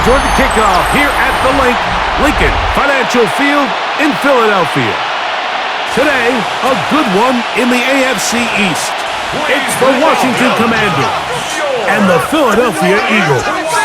toward the kickoff here at the Lincoln Financial Field in Philadelphia. Today, a good one in the AFC East. It's the Washington Commanders and the Philadelphia Eagles. Philadelphia Eagles.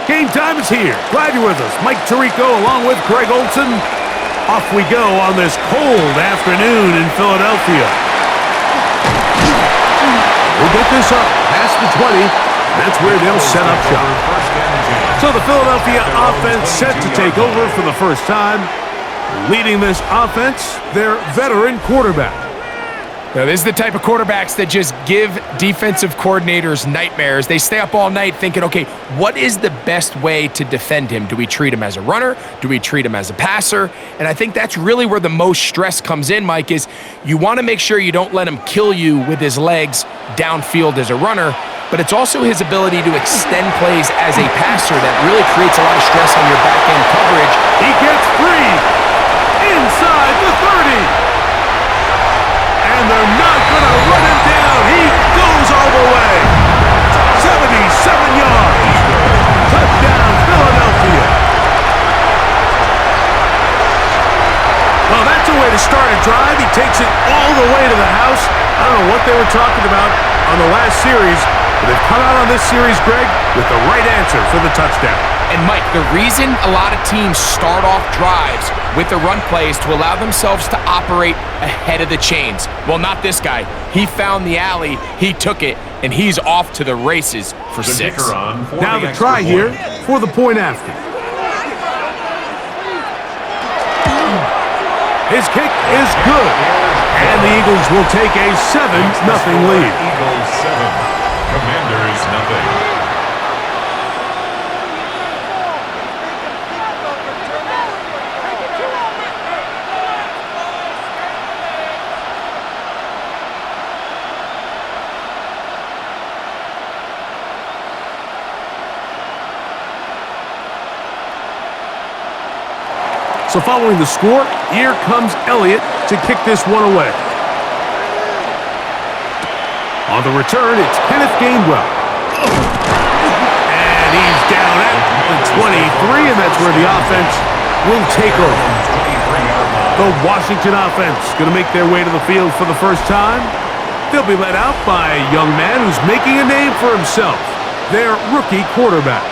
Game time is here. Glad you're with us. Mike Tirico along with Greg Olson. Off we go on this cold afternoon in Philadelphia. We'll get this up past the 20. That's where they'll set up shop. So the Philadelphia offense set to take over for the first time. Leading this offense, their veteran quarterback. Now, this is the type of quarterbacks that just give defensive coordinators nightmares. They stay up all night thinking, okay, what is the best way to defend him? Do we treat him as a runner? Do we treat him as a passer? And I think that's really where the most stress comes in, Mike, is you want to make sure you don't let him kill you with his legs downfield as a runner, but it's also his ability to extend plays as a passer that really creates a lot of stress on your back-end coverage. He gets free inside the 30. And they're not going to run him down. He goes all the way. 77 yards. Touchdown, Philadelphia. Well, that's a way to start a drive. He takes it all the way to the house. I don't know what they were talking about on the last series, but they've come out on this series, Greg, with the right answer for the touchdown. And Mike, the reason a lot of teams start off drives with the run play is to allow themselves to operate ahead of the chains. Well, not this guy. He found the alley, he took it, and he's off to the races for 6. Now the try here for the point after. His kick is good, and the Eagles will take a 7-0 lead. Eagles 7, Commanders 0. So following the score, here comes Elliott to kick this one away. On the return, it's Kenneth Gainwell. And he's down at the 23, and that's where the offense will take over. The Washington offense going to make their way to the field for the first time. They'll be led out by a young man who's making a name for himself, their rookie quarterback.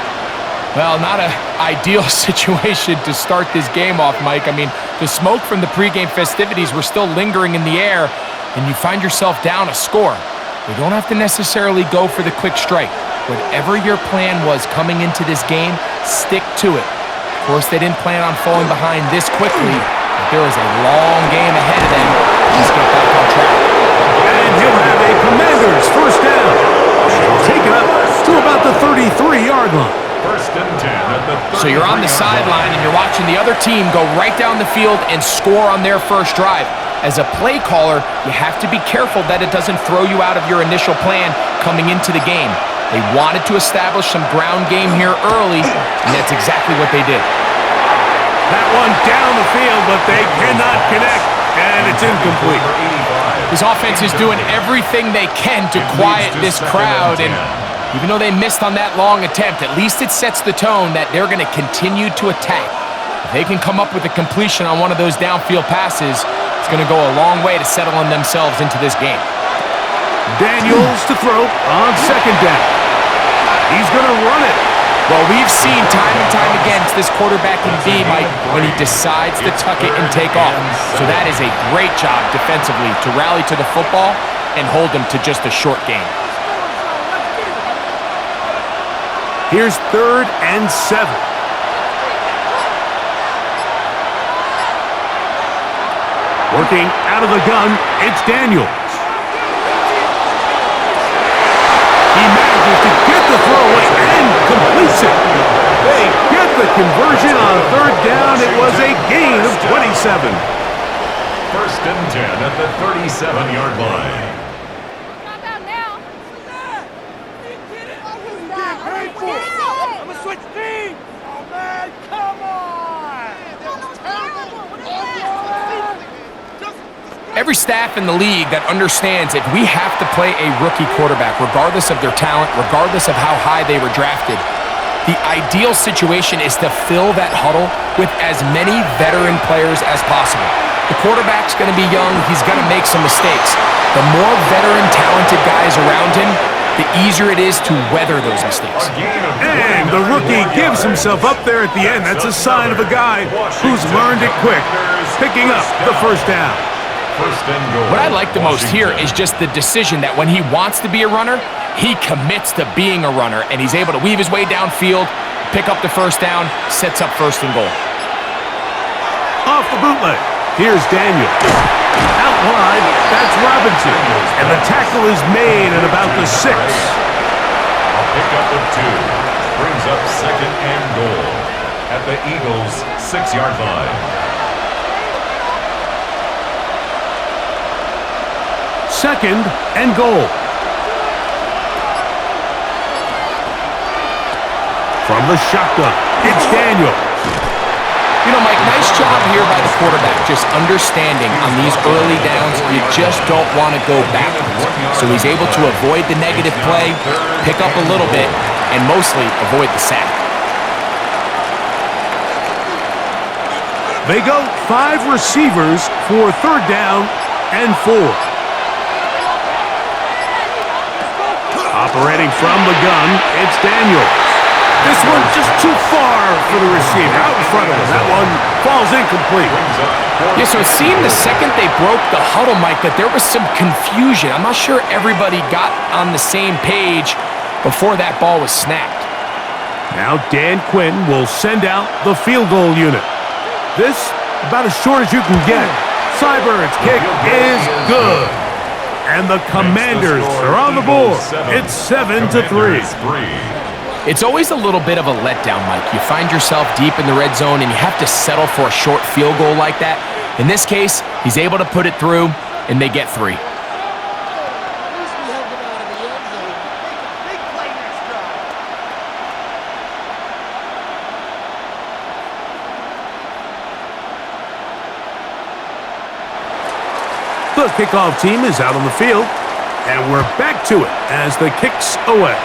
Well, not an ideal situation to start this game off, Mike. I mean, the smoke from the pregame festivities were still lingering in the air, and you find yourself down a score. You don't have to necessarily go for the quick strike. Whatever your plan was coming into this game, stick to it. Of course, they didn't plan on falling behind this quickly, but there is a long game ahead of them. Let's get back on track. And he'll have a Commanders first down. Take it up to about the 33-yard line. First and 10 at the 33. So you're on the sideline and you're watching the other team go right down the field and score on their first drive. As a play caller, you have to be careful that it doesn't throw you out of your initial plan coming into the game. They wanted to establish some ground game here early, and that's exactly what they did. That one down the field, but they cannot connect, and it's incomplete. This offense is doing everything they can to quiet this crowd, and even though they missed on that long attempt, at least it sets the tone that they're going to continue to attack. If they can come up with a completion on one of those downfield passes, it's going to go a long way to settling themselves into this game. Daniels to throw on second down. He's going to run it. Well, we've seen time and time again this quarterback can be, Mike, when he decides to tuck it and take off. So that is a great job defensively to rally to the football and hold them to just a short game. Here's 3rd and 7. Working out of the gun, it's Daniels. First and 10 at the 37-yard line. Every staff in the league that understands if we have to play a rookie quarterback, regardless of their talent, regardless of how high they were drafted, the ideal situation is to fill that huddle with as many veteran players as possible. The quarterback's going to be young. He's going to make some mistakes. The more veteran, talented guys around him, the easier it is to weather those mistakes. And the rookie gives himself up there at the end. That's a sign of a guy who's learned it quick, picking up the first down. What I like the most here is just the decision that when he wants to be a runner, he commits to being a runner, and he's able to weave his way downfield, pick up the first down, sets up first and goal. Off the bootleg, here's Daniel. Out wide, that's Robinson, and the tackle is made at about the 6. A pickup of 2 brings up second and goal at the Eagles' 6-yard line. Second and goal. From the shotgun, it's Daniel. You know, Mike, nice job here by the quarterback, just understanding on these early downs, you just don't want to go backwards. So he's able to avoid the negative play, pick up a little bit, and mostly avoid the sack. They go 5 receivers for third down and 4. Operating from the gun, it's Daniel. This one's just too far for the receiver. Out in front of him. That one falls incomplete. Yeah, so it seemed the second they broke the huddle, Mike, that there was some confusion. I'm not sure everybody got on the same page before that ball was snapped. Now Dan Quinn will send out the field goal unit. This, about as short as you can get. Cybird's kick is good. And the Commanders are on the board. It's 7-3. It's always a little bit of a letdown, Mike. You find yourself deep in the red zone and you have to settle for a short field goal like that. In this case, he's able to put it through, and they get 3. The kickoff team is out on the field, and we're back to it as the kick's away.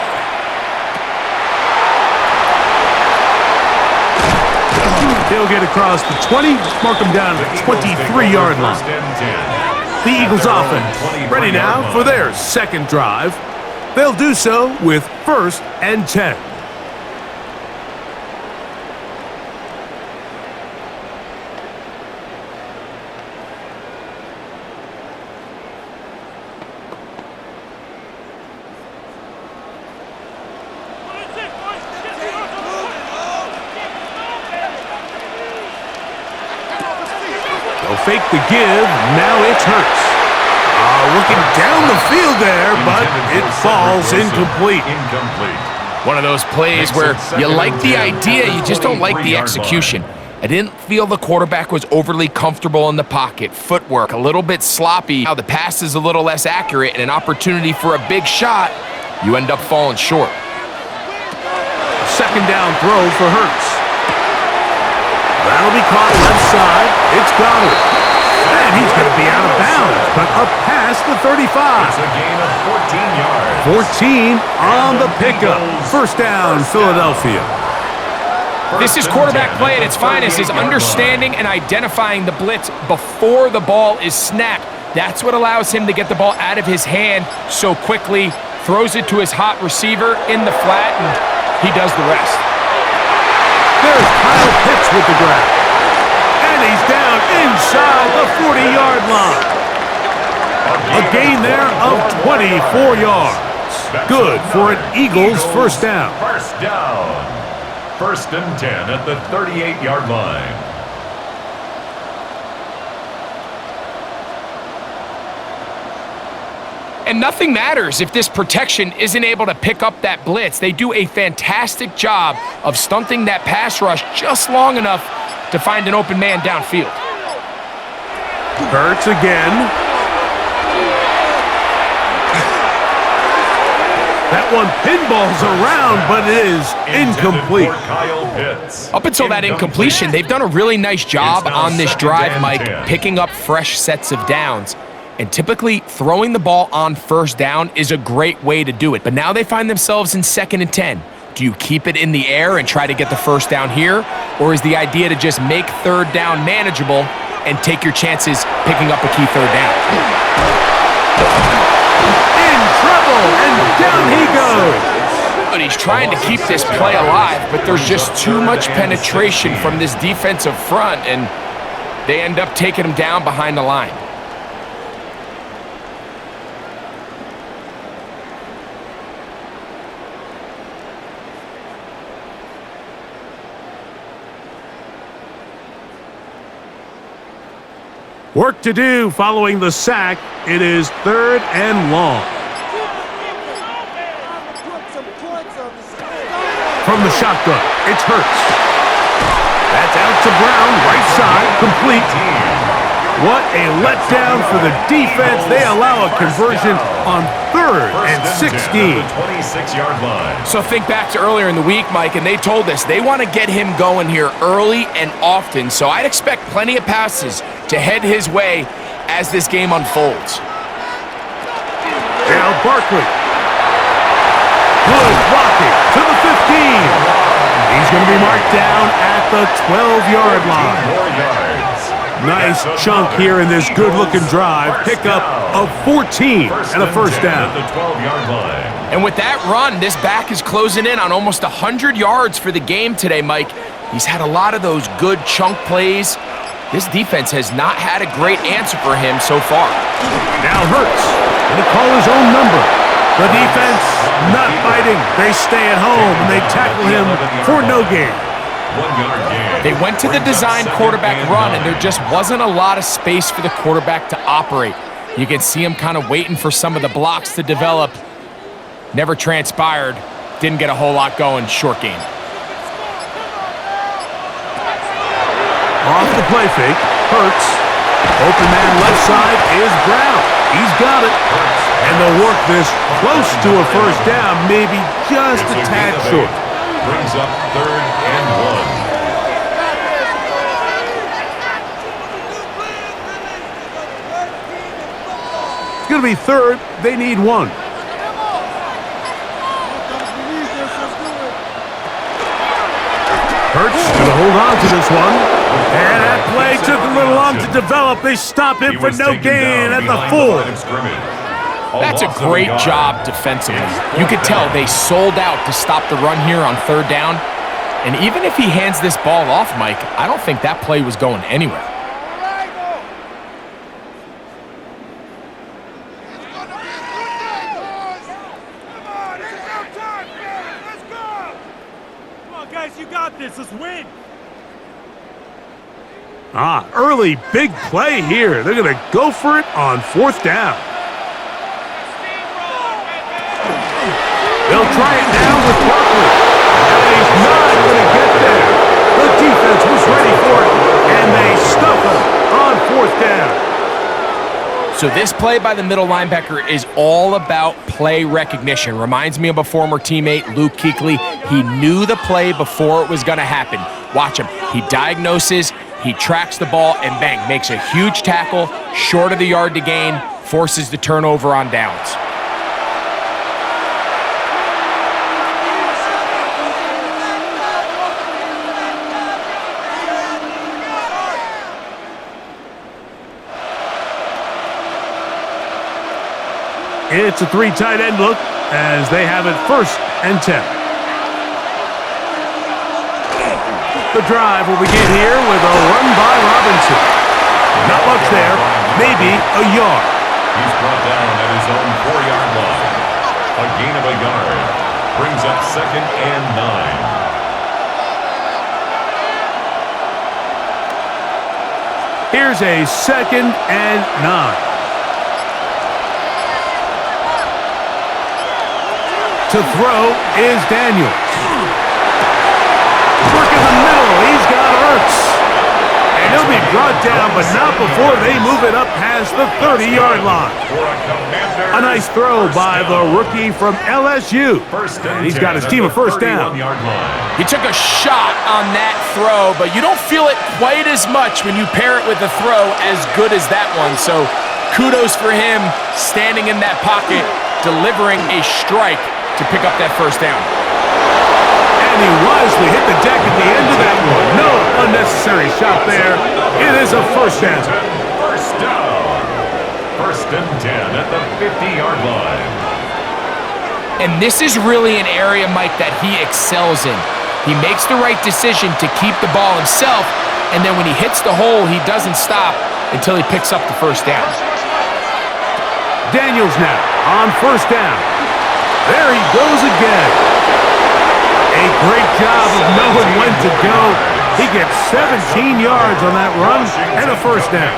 He'll get across the 20, mark him down at the 23-yard line. The Eagles offense ready now for their second drive. They'll do so with 1st and 10. Fake the give, now it's Hurts. Looking down the field there, but it falls incomplete. One of those plays where you like the idea, you just don't like the execution. I didn't feel the quarterback was overly comfortable in the pocket. Footwork a little bit sloppy. Now the pass is a little less accurate, and an opportunity for a big shot, you end up falling short. Second down throw for Hurts. That'll be caught left side. It's Goddard. And he's going to be out of bounds, but up past the 35. It's a gain of 14 yards. 14 on the pickup. First down, Philadelphia. This is quarterback play at its finest, is understanding and identifying the blitz before the ball is snapped. That's what allows him to get the ball out of his hand so quickly, throws it to his hot receiver in the flat, and he does the rest. There's Kyle Pitts with the grab. And he's down inside the 40-yard line. A gain there of 24 yards. Good for an Eagles first down. First down. 1st and 10 at the 38-yard line. And nothing matters if this protection isn't able to pick up that blitz. They do a fantastic job of stunting that pass rush just long enough to find an open man downfield. Hurts again. That one pinballs around, but it is incomplete. Up until that incompletion, they've done a really nice job on this drive, Mike, picking up fresh sets of downs. And typically, throwing the ball on first down is a great way to do it. But now they find themselves in 2nd and 10. Do you keep it in the air and try to get the first down here? Or is the idea to just make 3rd down manageable and take your chances picking up a key 3rd down? In trouble, and down he goes. But he's trying to keep this play alive, but there's just too much penetration from this defensive front, and they end up taking him down behind the line. Work to do following the sack. It is 3rd and long. From the shotgun, it's Hurts. That's out to Brown, right side, complete. What a letdown for the defense. They allow a conversion on 3rd and 16. 26-yard line. So think back to earlier in the week, Mike, and they told us they want to get him going here early and often. So I'd expect plenty of passes to head his way as this game unfolds. Now Barkley. Good blocking to the 15. He's going to be marked down at the 12-yard line. 4 yards. Nice chunk here in this good-looking drive. Pickup of 14 and a first down. At the 12-yard line. And with that run, this back is closing in on almost 100 yards for the game today, Mike. He's had a lot of those good chunk plays. This defense has not had a great answer for him so far. Now Hurts going to call his own number. The defense not fighting. They stay at home and they tackle him for no gain. 1-yard gain. They went to the design quarterback run, and there just wasn't a lot of space for the quarterback to operate. You can see him kind of waiting for some of the blocks to develop. Never transpired. Didn't get a whole lot going. Short game. Off the play fake, Hurts. Open man left side is Brown. He's got it. And they'll work this close to a first down, maybe just a tad short. Brings up 3rd and 1. It's going to be 3rd. They need 1. Hurts going to hold on to this one. And that play took a little long to develop. They stop him for no gain at the 4. That's a great job defensively. You could tell they sold out to stop the run here on 3rd down. And even if he hands this ball off, Mike, I don't think that play was going anywhere. You got this. Let's win. Early big play here. They're going to go for it on 4th down. They'll try it now with Barkley. And he's not going to get there. The defense was ready for it, and they stuff him on 4th down. So this play by the middle linebacker is all about play recognition. Reminds me of a former teammate, Luke Kuechly. He knew the play before it was going to happen. Watch him. He diagnoses, he tracks the ball, and bang, makes a huge tackle, short of the yard to gain, forces the turnover on downs. It's a 3 tight end look as they have it 1st and 10. The drive will begin here with a run by Robinson. Not much there, maybe a yard. He's brought down at his own 4-yard line. A gain of a yard. Brings up 2nd and 9. Here's a 2nd and 9. To throw is Daniels. Work in the middle. He's got Hurts. And he'll be brought down, but not before they move it up past the 30-yard line. A nice throw by the rookie from LSU. And he's got his team a first down. He took a shot on that throw, but you don't feel it quite as much when you pair it with a throw as good as that one. So kudos for him standing in that pocket, delivering a strike to pick up that first down. And he wisely hit the deck at the end of that one. No unnecessary shot there. It is a first down. First down. First and 10 at the 50-yard line. And this is really an area, Mike, that he excels in. He makes the right decision to keep the ball himself, and then when he hits the hole, he doesn't stop until he picks up the first down. Daniels now on first down. There he goes again. A great job of knowing when to go. He gets 17 yards on that run and a first down.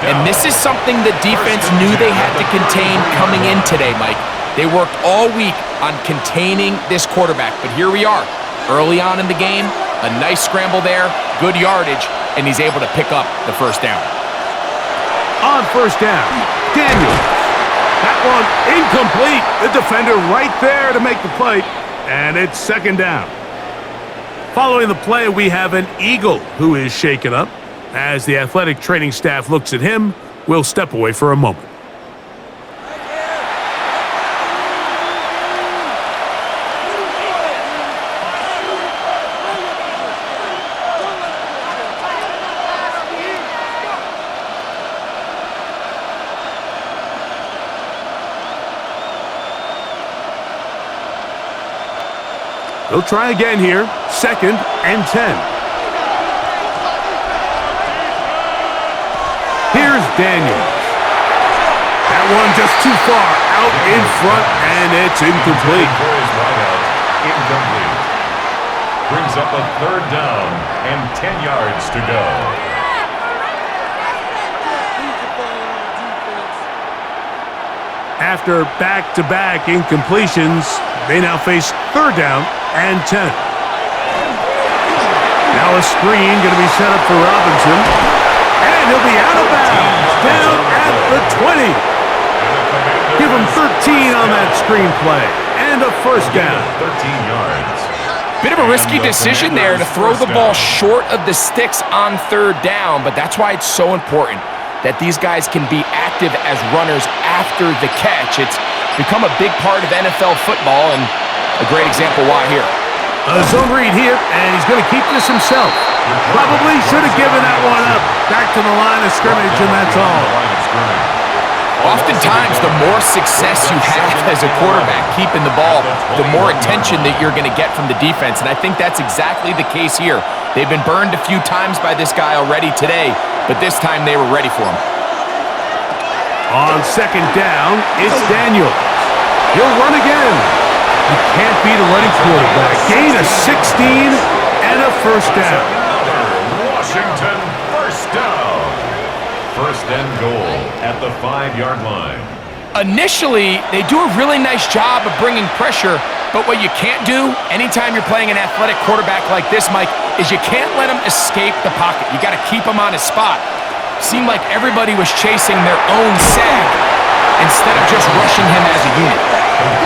And this is something the defense knew they had to contain coming in today, Mike. They worked all week on containing this quarterback, but here we are. Early on in the game, a nice scramble there, good yardage, and he's able to pick up the first down. On first down, Daniels. That one incomplete. The defender right there to make the play, and it's second down. Following the play, we have an Eagle who is shaken up. As the athletic training staff looks at him, we'll step away for a moment. They'll try again here. Second and 10. Here's Daniels. That one just too far out in front, and it's incomplete. Incomplete. Brings up a third down and 10 yards to go. After back-to-back incompletions, they now face third down and 10. Now a screen going to be set up for Robinson. And he'll be out of bounds, down at the 20. Give him 13 on that screen play, and a first down. 13 yards. Bit of a risky decision there to throw the ball short of the sticks on third down, but that's why it's so important that these guys can be active as runners after the catch. It's become a big part of NFL football, and a great example why here. A zone read here, and he's going to keep this himself. Probably should have given that one up. Back to the line of scrimmage, and that's all. Oftentimes, the more success you have as a quarterback keeping the ball, the more attention that you're going to get from the defense, and I think that's exactly the case here. They've been burned a few times by this guy already today, but this time they were ready for him. On second down, it's Daniels. He'll run again. You can't beat a running quarterback. Gain of 16 and a first down. Washington first down. First and goal at the 5-yard line. Initially, they do a really nice job of bringing pressure, but what you can't do anytime you're playing an athletic quarterback like this, Mike, is you can't let him escape the pocket. You got to keep him on his spot. Seemed like everybody was chasing their own sack instead of just rushing him as a unit.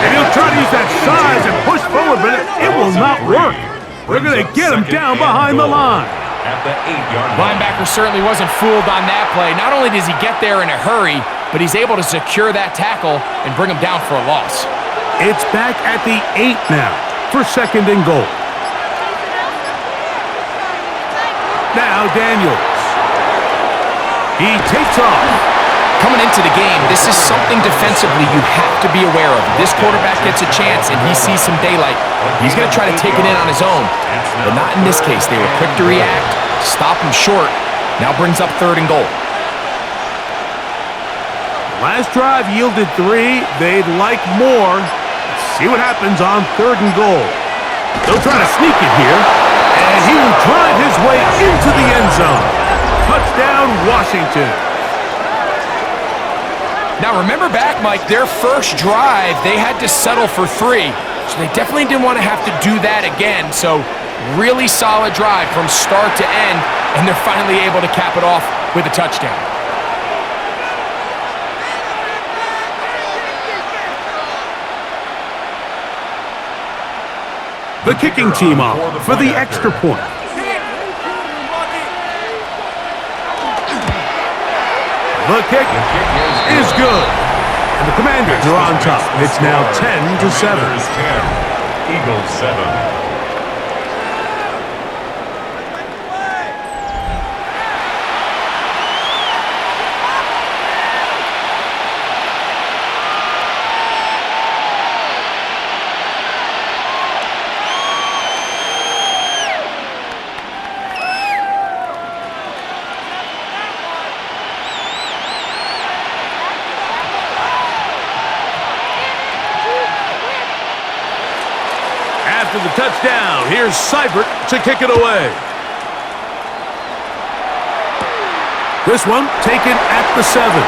And he'll try to use that size and push forward, but it will not work. They're going to get him down behind the line. At the 8-yard line. Linebacker certainly wasn't fooled on that play. Not only does he get there in a hurry, but he's able to secure that tackle and bring him down for a loss. It's back at the 8 now for second and goal. Now Daniels. He takes off. Coming into the game, this is something defensively you have to be aware of. This quarterback gets a chance and he sees some daylight. He's going to try to take it in on his own, but not in this case. They were quick to react, stop him short. Now brings up third and goal. Last drive yielded 3. They'd like more. Let's see what happens on third and goal. They'll try to sneak it here, and he will drive his way into the end zone. Touchdown, Washington. Now remember back, Mike, their first drive, they had to settle for 3. So they definitely didn't want to have to do that again. So Really solid drive from start to end, and they're finally able to cap it off with a touchdown. The kicking team off for the extra point. The kick is good. And the Commanders are on top. It's now 10-7. Eagles 7. After the touchdown, here's Seibert to kick it away. This one taken at the 7.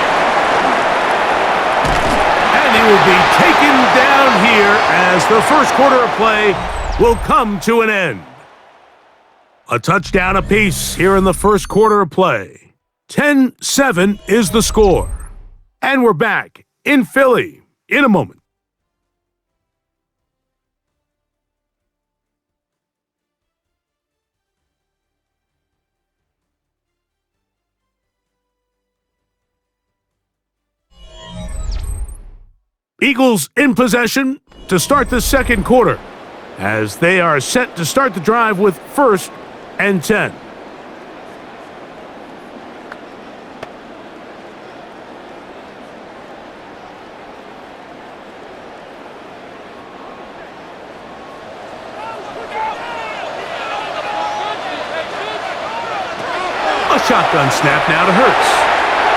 And he will be taken down here as the first quarter of play will come to an end. A touchdown apiece here in the first quarter of play. 10-7 is the score. And we're back in Philly in a moment. Eagles in possession to start the second quarter as they are set to start the drive with 1st and 10. A shotgun snap now to Hurts.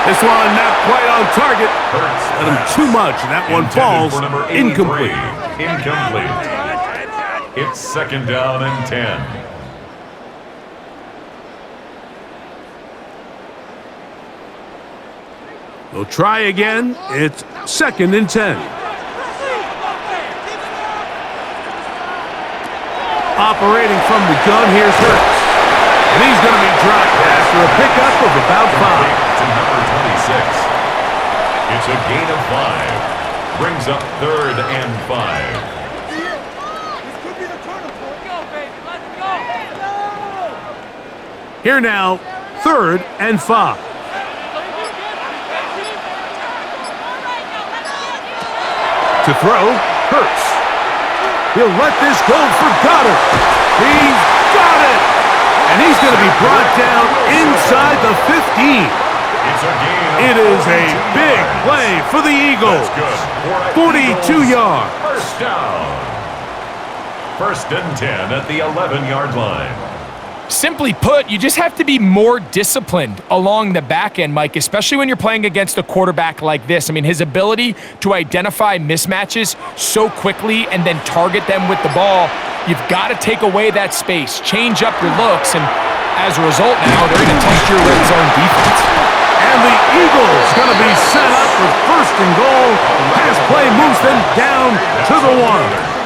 This one not quite on target. Let him too much, and that one falls incomplete. It's 2nd down and 10. They'll try again. It's 2nd and 10. Operating from the gun, here's Hurts. And he's going to be dropped after a pickup of about 5. To number 26. It's a gain of 5. Brings up 3rd and 5. Here now, 3rd and 5. To throw, Hurts. He'll let this go for Goddard. He's got it! And he's going to be brought down inside the 15. It is a big play for the Eagles. 42 yards. First down. 1st and 10 at the 11-yard line. Simply put, you just have to be more disciplined along the back end, Mike, especially when you're playing against a quarterback like this. I mean, his ability to identify mismatches so quickly and then target them with the ball, you've got to take away that space, change up your looks, and as a result now, they're going to test your red zone defense. And the Eagles going to be set up with 1st and goal. Pass play moves them down to the 1.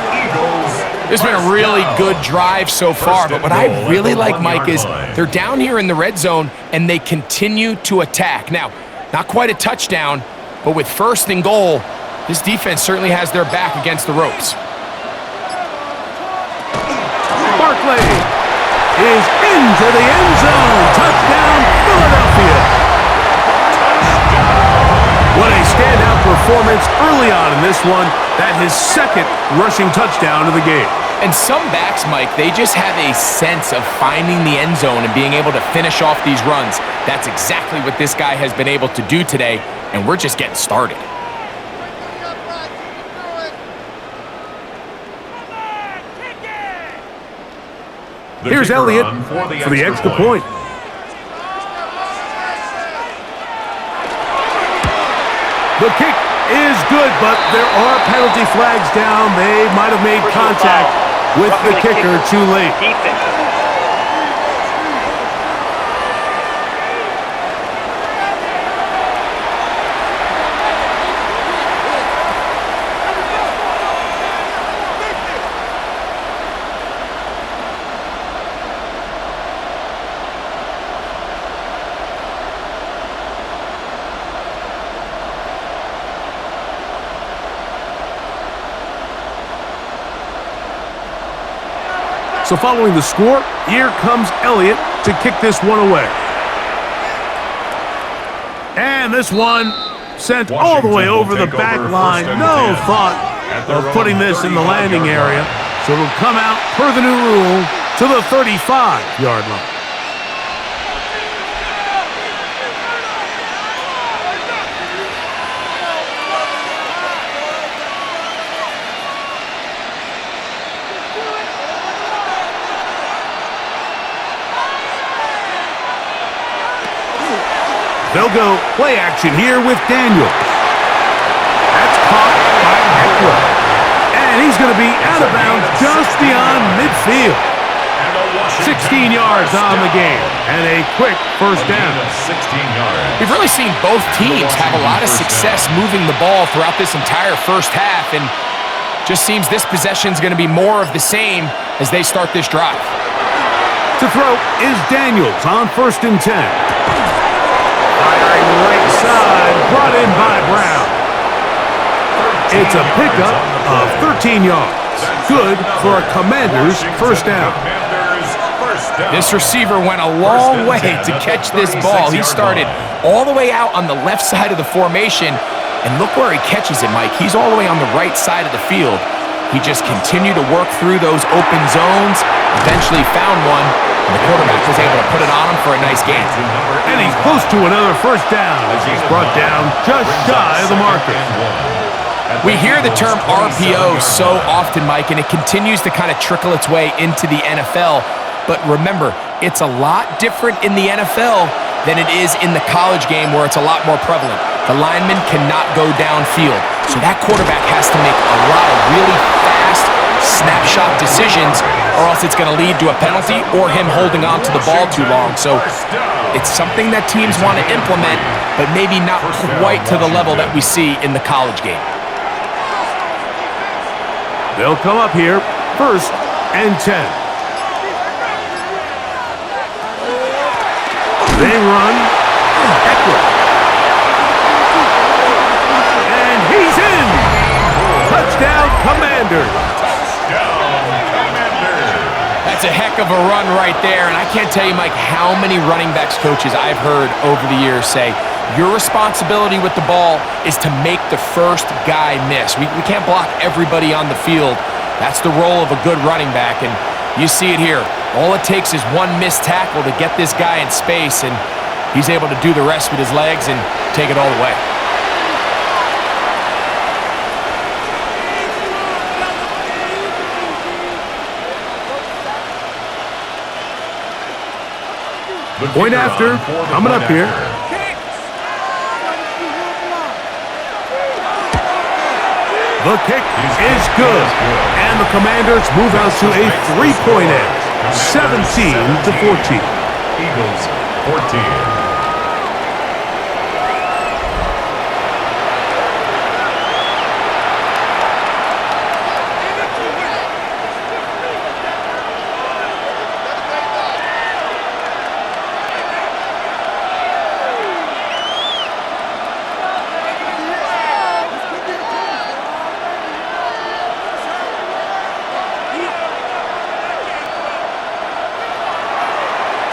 This has been a really good drive so far, but what I really like, Mike, is they're down here in the red zone and they continue to attack. Now, not quite a touchdown, but with 1st and goal, this defense certainly has their back against the ropes. Barkley is into the end zone. Touchdown, Philadelphia. What a standout performance early on in this one. That his 2nd rushing touchdown of the game. And some backs, Mike, they just have a sense of finding the end zone and being able to finish off these runs. That's exactly what this guy has been able to do today, and we're just getting started. Here's Elliott for the extra point. The kick is good, but there are penalty flags down. They might have made contact with the kicker too late. So following the score, here comes Elliott to kick this one away. And this one sent all the way over the back line. No thought of putting this in the landing area. So it'll come out, per the new rule, to the 35-yard line. They'll go play action here with Daniels. That's caught by Eckler. And he's going to be out of bounds just beyond midfield. 16 yards on the game. And a quick first down. 16 yards. We've really seen both teams have a lot of success moving the ball throughout this entire first half. And just seems this possession is going to be more of the same as they start this drive. To throw is Daniels on 1st and 10. Firing right side, brought in by Brown. It's a pickup of 13 yards. Good for a Commander's first down. This receiver went a long way to catch this ball. He started all the way out on the left side of the formation, and look where he catches it, Mike. He's all the way on the right side of the field. He just continued to work through those open zones, eventually found one, and the quarterback was able to put it on him for a nice gain. And he's close to another first down as he's brought down just shy of the marker. We hear the term RPO so often, Mike, and it continues to kind of trickle its way into the NFL. But remember, it's a lot different in the NFL than it is in the college game where it's a lot more prevalent. The lineman cannot go downfield, so that quarterback has to make a lot of really fast snapshot decisions, or else it's going to lead to a penalty or him holding on to the ball too long. So it's something that teams want to implement, but maybe not quite to the level that we see in the college game. They'll come up here, 1st and 10. They run. Eckler. And he's in. Touchdown, Commander. That's a heck of a run right there, and I can't tell you, Mike, how many running backs coaches I've heard over the years say, your responsibility with the ball is to make the first guy miss. We can't block everybody on the field. That's the role of a good running back, and you see it here. All it takes is one missed tackle to get this guy in space, and he's able to do the rest with his legs and take it all the way. Point after, coming up here. The kick is good. And the Commanders move out to a 3-point edge, 17-14. Eagles 14.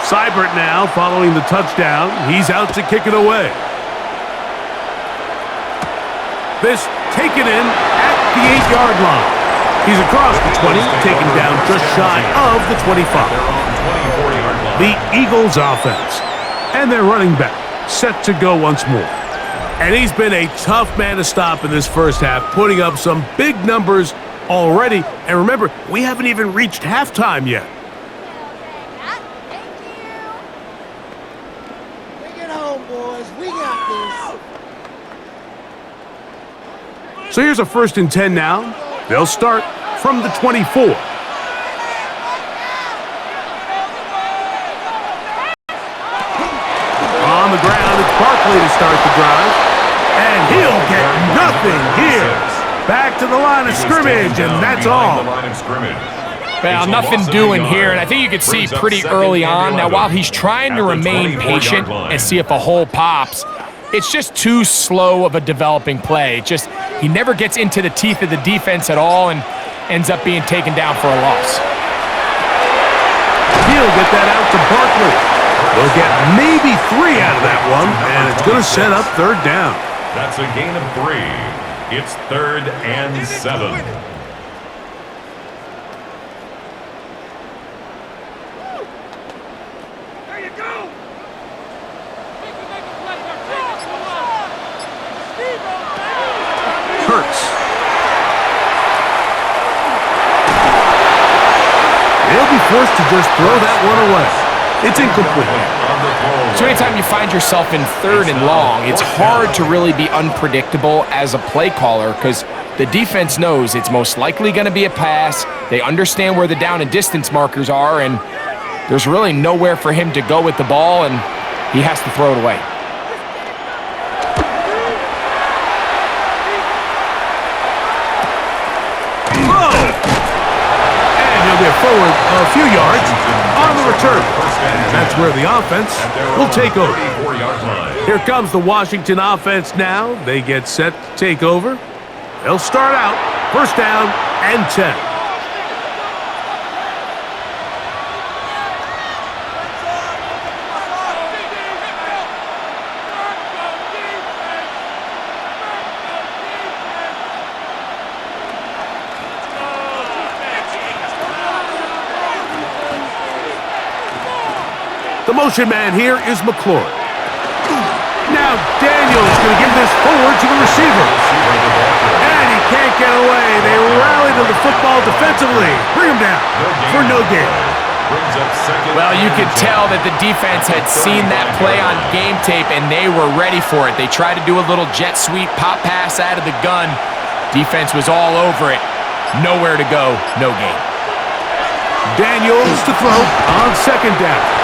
Seibert now following the touchdown. He's out to kick it away. This taken in at the 8-yard line. He's across the 20, taken down just shy of the 25. The Eagles offense and their running back set to go once more. And he's been a tough man to stop in this first half, putting up some big numbers already. And remember, we haven't even reached halftime yet. So here's a 1st and 10 now. They'll start from the 24. On the ground, it's Barkley to start the drive. And he'll get nothing here. Back to the line of scrimmage, and that's all. Well, nothing doing here, and I think you could see pretty early on. Now, while he's trying to remain patient and see if a hole pops, it's just too slow of a developing play. He never gets into the teeth of the defense at all and ends up being taken down for a loss. He'll get that out to Barkley. They'll get maybe 3 out of that one, and it's going to set up third down. That's a gain of 3. It's 3rd and 7. There you go. Hurts. They'll be forced to just throw that one away. It's incomplete. So anytime you find yourself in 3rd and long, it's hard to really be unpredictable as a play caller because the defense knows it's most likely going to be a pass. They understand where the down and distance markers are, and there's really nowhere for him to go with the ball, and he has to throw it away. Forward a few yards on the return. That's where the offense will take over. Here comes the Washington offense now. They get set to take over. They'll start out 1st down and 10. The motion man here is McLaurin. Now Daniels going to give this forward to the receiver. And he can't get away. They rally to the football defensively. Bring him down for no gain. Well, you could tell that the defense had seen that play on game tape, and they were ready for it. They tried to do a little jet sweep pop pass out of the gun. Defense was all over it. Nowhere to go, no gain. Daniels to throw on 2nd down.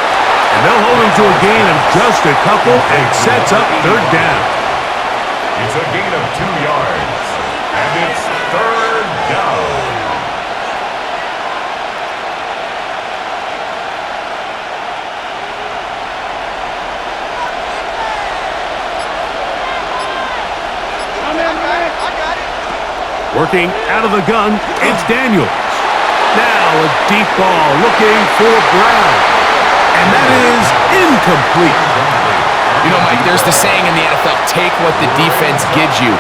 And they'll hold him to a gain of just a couple and sets up 3rd down. It's a gain of 2 yards, and it's 3rd down. Working out of the gun, it's Daniels. Now a deep ball looking for Brown. And that is incomplete. You know, Mike, there's the saying in the NFL, take what the defense gives you.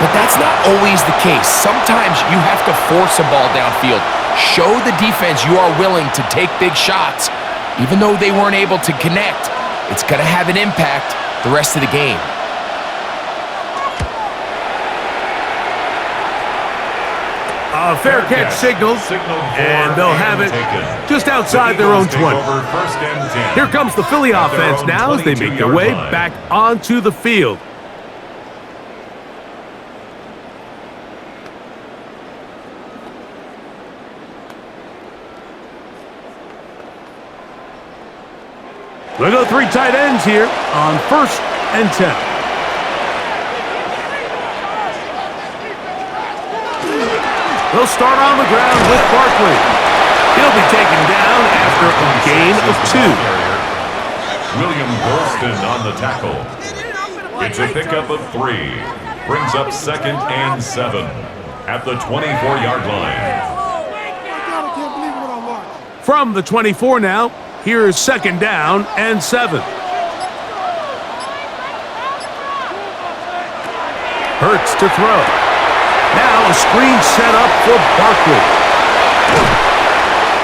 But that's not always the case. Sometimes you have to force a ball downfield. Show the defense you are willing to take big shots. Even though they weren't able to connect, it's going to have an impact the rest of the game. A fair catch signaled, and they'll have it just outside their own 20. Here comes the Philly offense now as they make their way back onto the field. We'll go 3 tight ends here on 1st and 10. They'll start on the ground with Barkley. He'll be taken down after a gain of 2. William Golston on the tackle. It's a pickup of 3. Brings up 2nd and 7 at the 24-yard line. From the 24 now, here's 2nd down and 7. Hurts to throw. Now a screen set up for Barkley.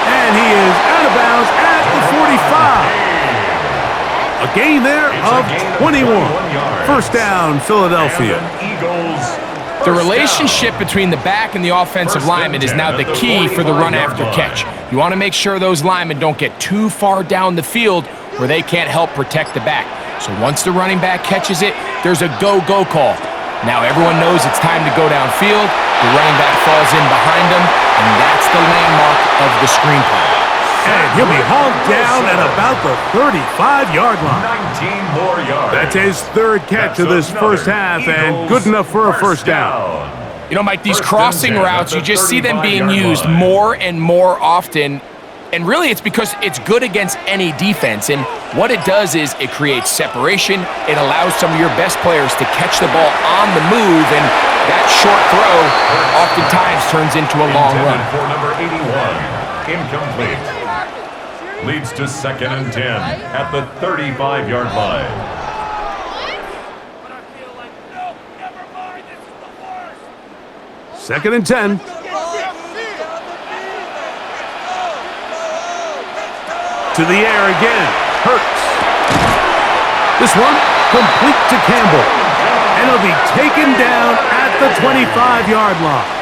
And he is out of bounds at the 45. A gain there of 21. 1st down, Philadelphia. The relationship between the back and the offensive lineman is now the key for the run after catch. You want to make sure those linemen don't get too far down the field where they can't help protect the back. So once the running back catches it, there's a go-go call. Now everyone knows it's time to go downfield. The running back falls in behind him, and that's the landmark of the screen play. And he'll be hauled down at about the 35-yard line. 19 more yards. That's his 3rd catch of this first half, and good enough for a 1st down. You know, Mike, these crossing routes, you just see them being used more and more often. And really, it's because it's good against any defense. And what it does is it creates separation. It allows some of your best players to catch the ball on the move. And that short throw oftentimes turns into a long run. For number 81, incomplete. Leads to 2nd and 10 at the 35-yard line. Second and 10. To the air again. Hurts. This one complete to Campbell. And he'll be taken down at the 25-yard line.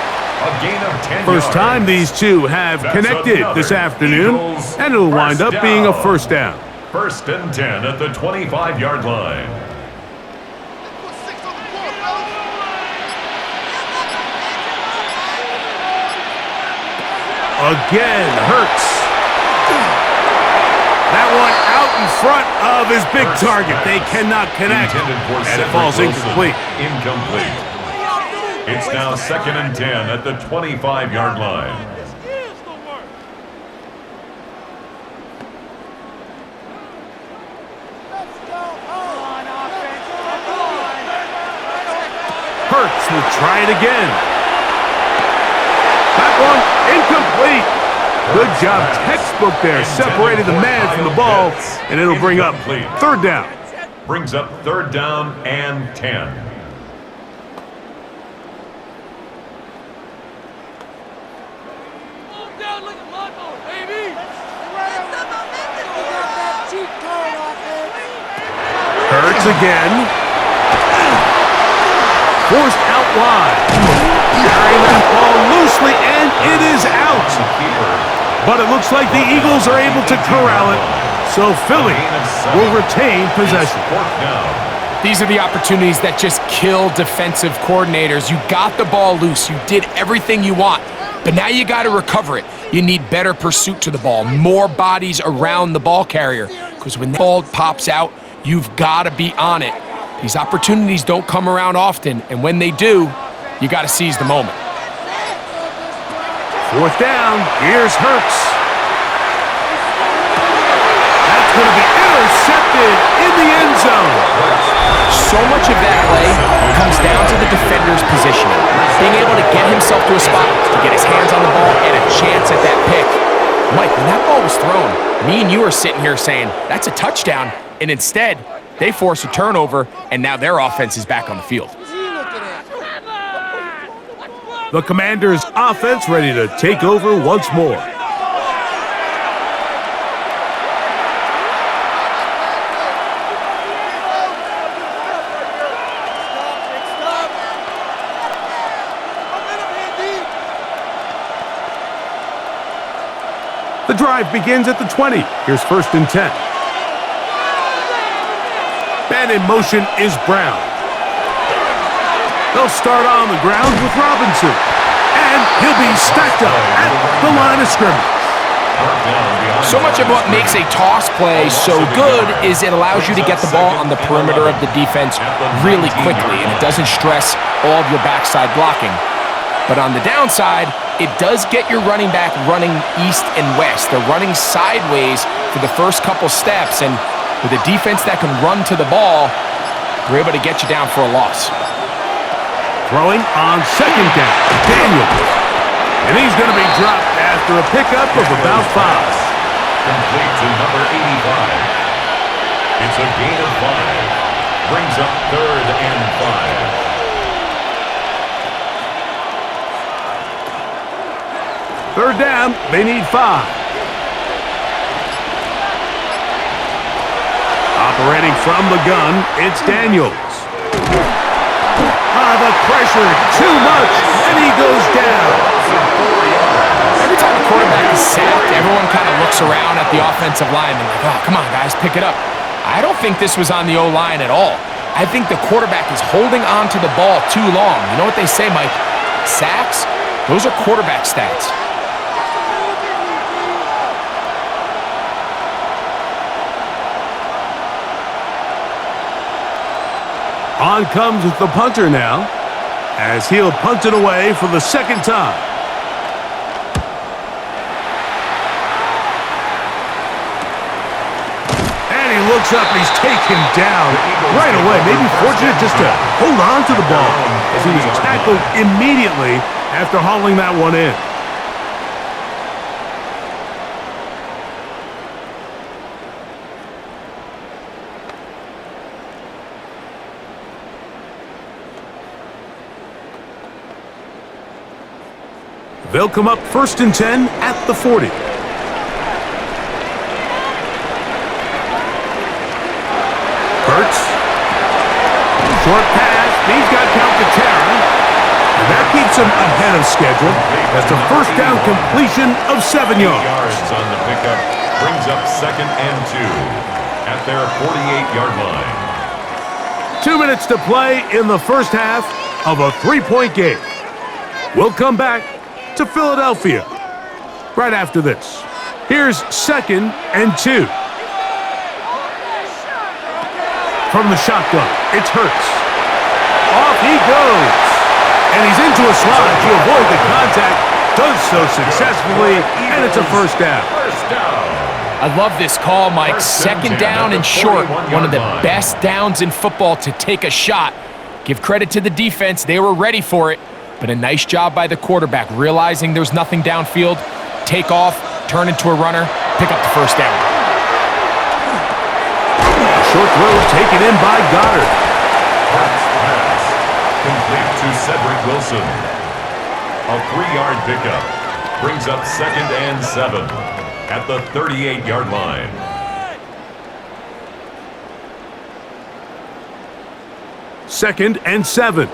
A gain of 10 First yards. time these two have That's connected another this afternoon, Eagles and it'll wind up first being a down. first down. 1st and 10 at the 25-yard line. Again, Hurts. That one out in front of his big First target. They pass. cannot connect, Intended for and it Cedric falls Wilson. incomplete. Incomplete. It's now 2nd and 10 at the 25-yard line. Hurts will try it again. That one incomplete. Good job, textbook there. Separated the man from the ball, and it'll bring up third down. Brings up 3rd down and 10. Hurts again. Forced out wide. Carrying that ball loosely, and it is out. But it looks like the Eagles are able to corral it, so Philly will retain possession. 4th down. These are the opportunities that just kill defensive coordinators. You got the ball loose. You did everything you want. But now you got to recover it. You need better pursuit to the ball, more bodies around the ball carrier. Because when the ball pops out, you've got to be on it. These opportunities don't come around often, and when they do, you got to seize the moment. 4th down. Here's Hurts. That's going to be intercepted in the end zone. So much of that play comes down to the defender's positioning. Being able to get himself to a spot, to get his hands on the ball, and a chance at that pick. Mike, when that ball was thrown, me and you are sitting here saying, that's a touchdown, and instead, they force a turnover, and now their offense is back on the field. The Commanders' offense ready to take over once more. The drive begins at the 20. Here's 1st and 10. And in motion is Brown. They'll start on the ground with Robinson. And he'll be stacked up at the line of scrimmage. So much of what makes a toss play so good is it allows you to get the ball on the perimeter of the defense really quickly, and it doesn't stress all of your backside blocking. But on the downside, it does get your running back running east and west. They're running sideways for the first couple steps, and with a defense that can run to the ball, they're able to get you down for a loss. Throwing on 2nd down, Daniels. And he's going to be dropped after a pickup of about 5. Complete to number 85. It's a gain of 5. Brings up 3rd and 5. Third down, they need 5. Operating from the gun, it's Daniels. The pressure, too much, and he goes down. Every time a quarterback is sacked, everyone kind of looks around at the offensive line and like, oh, come on, guys, pick it up. I don't think this was on the O-line at all. I think the quarterback is holding on to the ball too long. You know what they say, Mike? Sacks, those are quarterback stats. On comes the punter now, as he'll punt it away for the 2nd time. And he looks up and he's taken down right away. Maybe fortunate just to hold on to the ball, as he was tackled immediately after hauling that one in. They'll come up 1st and 10 at the 40. Hurts. Short pass. He's got count to Tara. And that keeps him ahead of schedule. That's a first down completion of 7 yards. On the pickup brings up 2nd and 2 at their 48-yard line. 2 minutes to play in the first half of a 3-point game. We'll come back to Philadelphia right after this. Here's 2nd and 2. From the shotgun, it's Hurts. Off he goes. And he's into a slide to avoid the contact. Does so successfully, and it's a first down. I love this call, Mike. 2nd down and short. One of the best downs in football to take a shot. Give credit to the defense. They were ready for it. But a nice job by the quarterback, realizing there's nothing downfield. Take off, turn into a runner, pick up the first down. Short throw taken in by Goddard. Pass complete to Cedric Wilson. A 3-yard pickup brings up 2nd and 7 at the 38-yard line. Second and 7.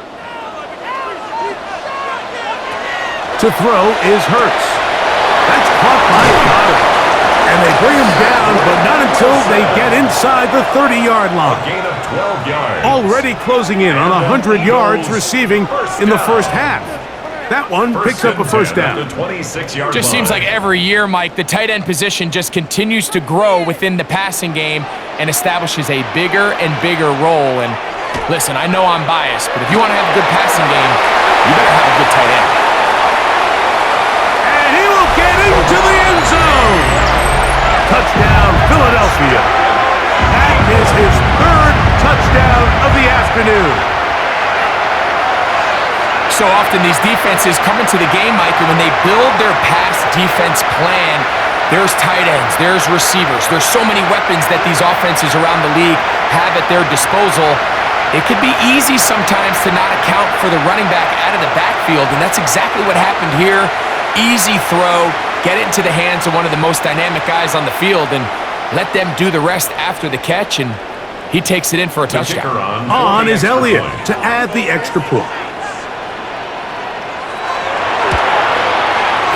To throw is Hurts. That's caught by Goddard. And they bring him down, but not until they get inside the 30-yard line. A gain of 12 yards. Already closing in on 100 yards receiving in the first half. That one picks up a first down. Just seems like every year, Mike, the tight end position just continues to grow within the passing game and establishes a bigger and bigger role. And listen, I know I'm biased, but if you want to have a good passing game, you better have a good tight end. And he will get into the end zone. Touchdown, Philadelphia. That is his 3rd touchdown of the afternoon. So often these defenses come into the game, Mike, and when they build their pass defense plan, there's tight ends, there's receivers, there's so many weapons that these offenses around the league have at their disposal. It could be easy sometimes to not account for the running back out of the backfield, and that's exactly what happened here. Easy throw, get it into the hands of one of the most dynamic guys on the field, and let them do the rest after the catch, and he takes it in for a touchdown. On is Elliott to add the extra point.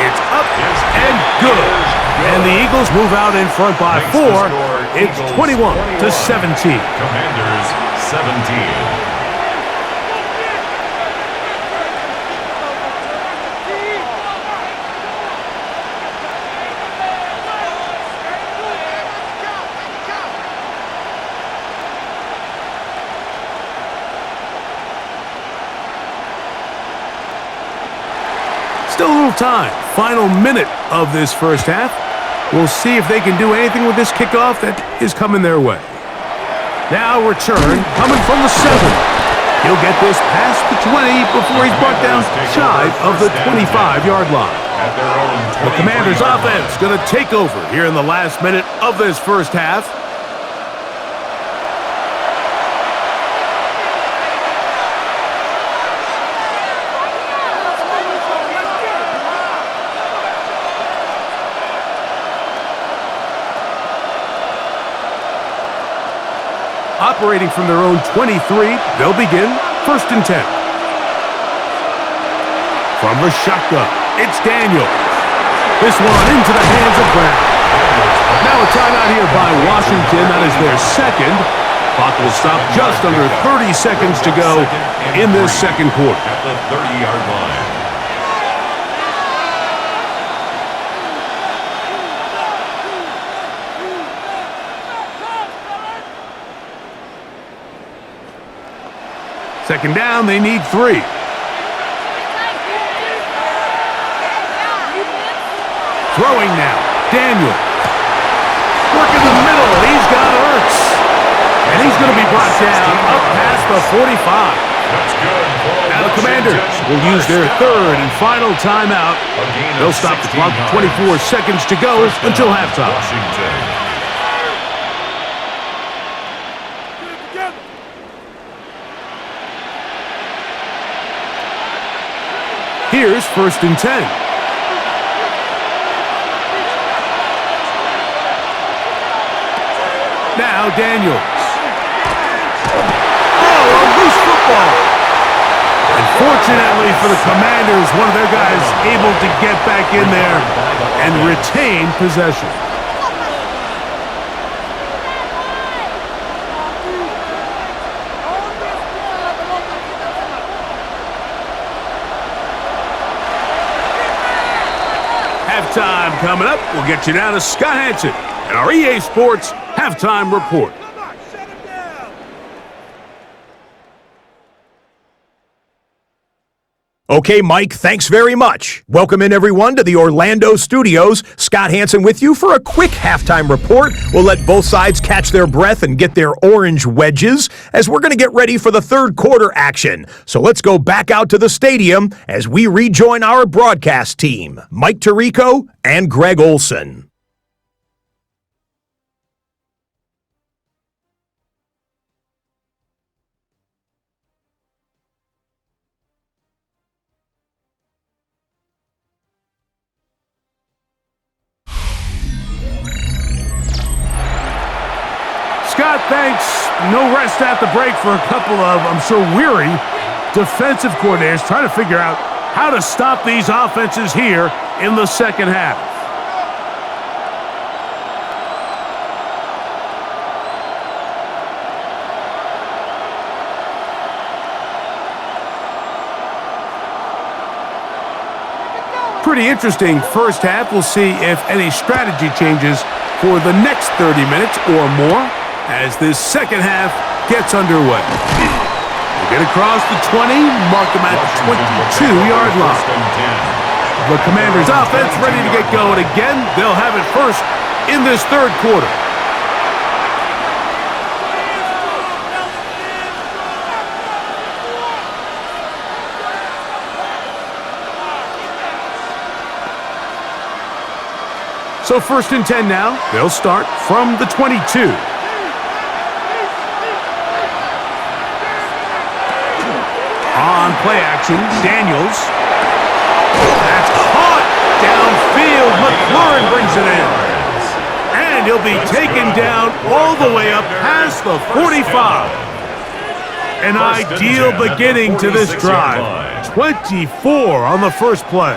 It's up and good. And the Eagles move out in front by 4. It's 21-17. Commanders 17. Still a little time. Final minute of this first half. We'll see if they can do anything with this kickoff that is coming their way. Now return coming from the 7. He'll get this past the 20 before he's brought down shy of the 25-yard line. The Commanders' offense going to take over here in the last minute of this first half. Operating from their own 23, they'll begin 1st and 10. From the shotgun, it's Daniels. This one into the hands of Brown. Now a timeout here by Washington. That is their 2nd. Clock will stop just under 30 seconds to go in this second quarter. At the 30-yard line. Second down, they need 3. Throwing now, Daniel. Work in the middle, he's got Hurts. And he's going to be brought down up past the 45. That's good. Now the Commanders will use their 3rd and final timeout. They'll stop the clock with 24 seconds to go until halftime. Washington. Here's 1st and 10. Now Daniels. Oh, a loose football. And fortunately for the Commanders, one of their guys able to get back in there and retain possession. Halftime coming up. We'll get you down to Scott Hansen and our EA Sports Halftime Report. Okay, Mike, thanks very much. Welcome in, everyone, to the Orlando studios. Scott Hansen with you for a quick halftime report. We'll let both sides catch their breath and get their orange wedges as we're going to get ready for the third quarter action. So let's go back out to the stadium as we rejoin our broadcast team, Mike Tirico and Greg Olson. Scott, thanks. No rest at the break for a couple of, I'm sure, weary defensive coordinators trying to figure out how to stop these offenses here in the second half. Pretty interesting first half. We'll see if any strategy changes for the next 30 minutes or more as this second half gets underway. They get across the 20, mark them at the 22-yard line. The Commanders' offense ready to get going again. They'll have it first in this third quarter. So first and 10 now. They'll start from the 22. On play action, Daniels. That's caught downfield. McLaurin brings it in. And he'll be taken down all the way up past the 45. An ideal beginning to this drive. 24 on the first play.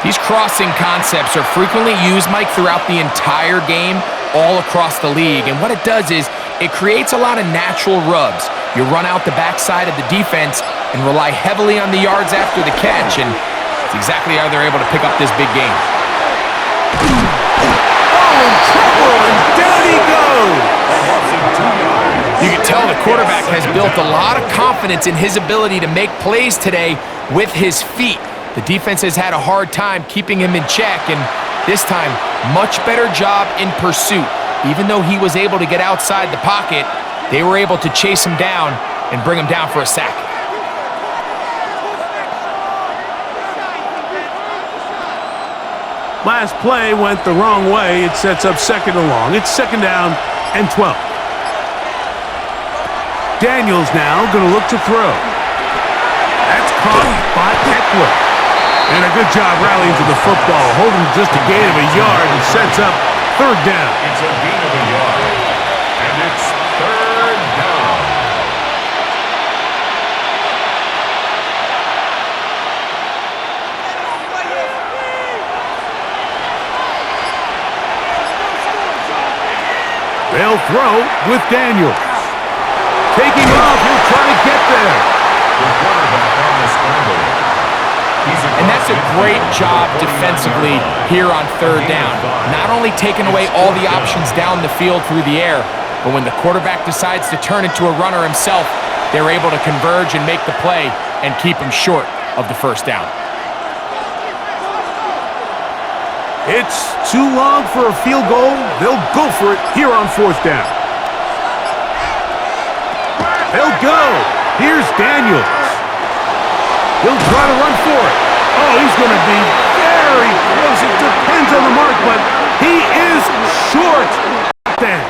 These crossing concepts are frequently used, Mike, throughout the entire game, all across the league. And what it does is it creates a lot of natural rubs. You run out the backside of the defense and rely heavily on the yards after the catch, and it's exactly how they're able to pick up this big game. Oh, in trouble, and down he goes! You can tell the quarterback has built a lot of confidence in his ability to make plays today with his feet. The defense has had a hard time keeping him in check, and this time, much better job in pursuit. Even though he was able to get outside the pocket, they were able to chase him down and bring him down for a sack. Last play went the wrong way. It sets up second and long. It's second down and 12. Daniels now going to look to throw. That's caught by Eckler. And a good job rallying to the football, holding just a gain of a yard and sets up third down. It's a gain of a yard, and it's third down. They'll throw with Daniels. Taking off, he'll try to get there. The quarterback on the scramble. And that's a great job defensively here on third down. Not only taking away all the options down the field through the air, but when the quarterback decides to turn into a runner himself, they're able to converge and make the play and keep him short of the first down. It's too long for a field goal. They'll go for it here on fourth down. They'll go. Here's Daniels. He'll try to run for it. Oh, he's going to be very close. It depends on the mark, but he is short. Then.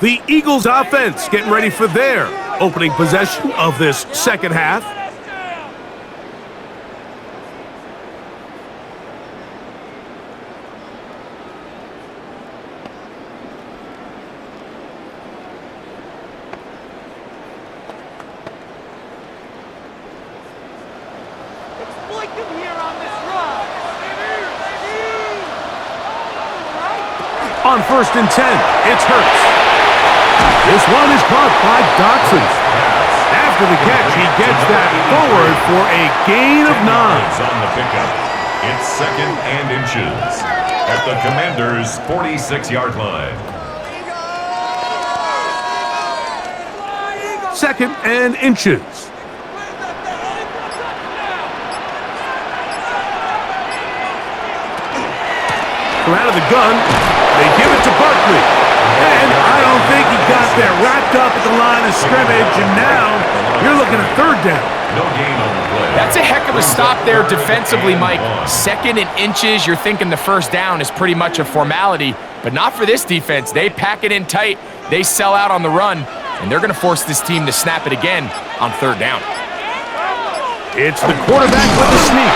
The Eagles offense getting ready for their opening possession of this second half. On 1st and 10, it's Hurts. This one is caught by Dotson. After the catch, he gets that forward for a gain of 9. On the pickup. It's 2nd and inches at the Commanders' 46-yard line. 2nd and inches. From out of the gun, they give it to Barkley. And I don't think he got there. Wrapped up at the line of scrimmage, and now you're looking at 3rd down. No gain on the play. That's a heck of a stop there defensively, Mike. 2nd and inches, you're thinking the 1st down is pretty much a formality, but not for this defense. They pack it in tight, they sell out on the run, and they're going to force this team to snap it again on 3rd down. It's the quarterback with the sneak.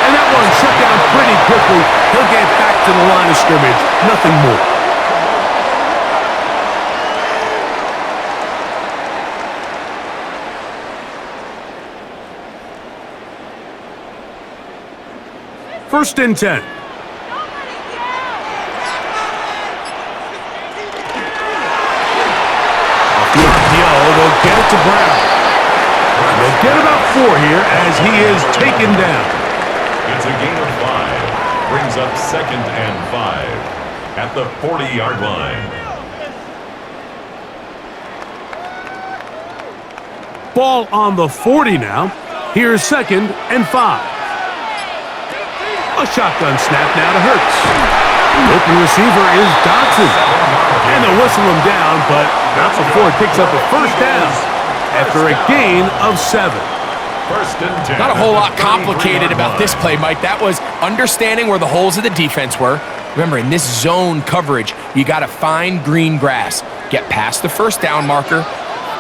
And that one shut down pretty quickly. He'll get back to the line of scrimmage. Nothing more. First and 10. Off the RPO, they'll get it to Brown. They'll get about 4 here as he is taken down. It's a gain of 5. Brings up 2nd and 5 at the 40-yard line. Ball on the 40 now. Here's 2nd and 5. A shotgun snap now to Hurts. The open receiver is Dotson. And they'll whistle him down, but not before it picks up a 1st down after a gain of 7. 1st and 10. Not a whole lot complicated about this play, Mike. That was understanding where the holes of the defense were. Remember, in this zone coverage, you got to find green grass. Get past the 1st down marker,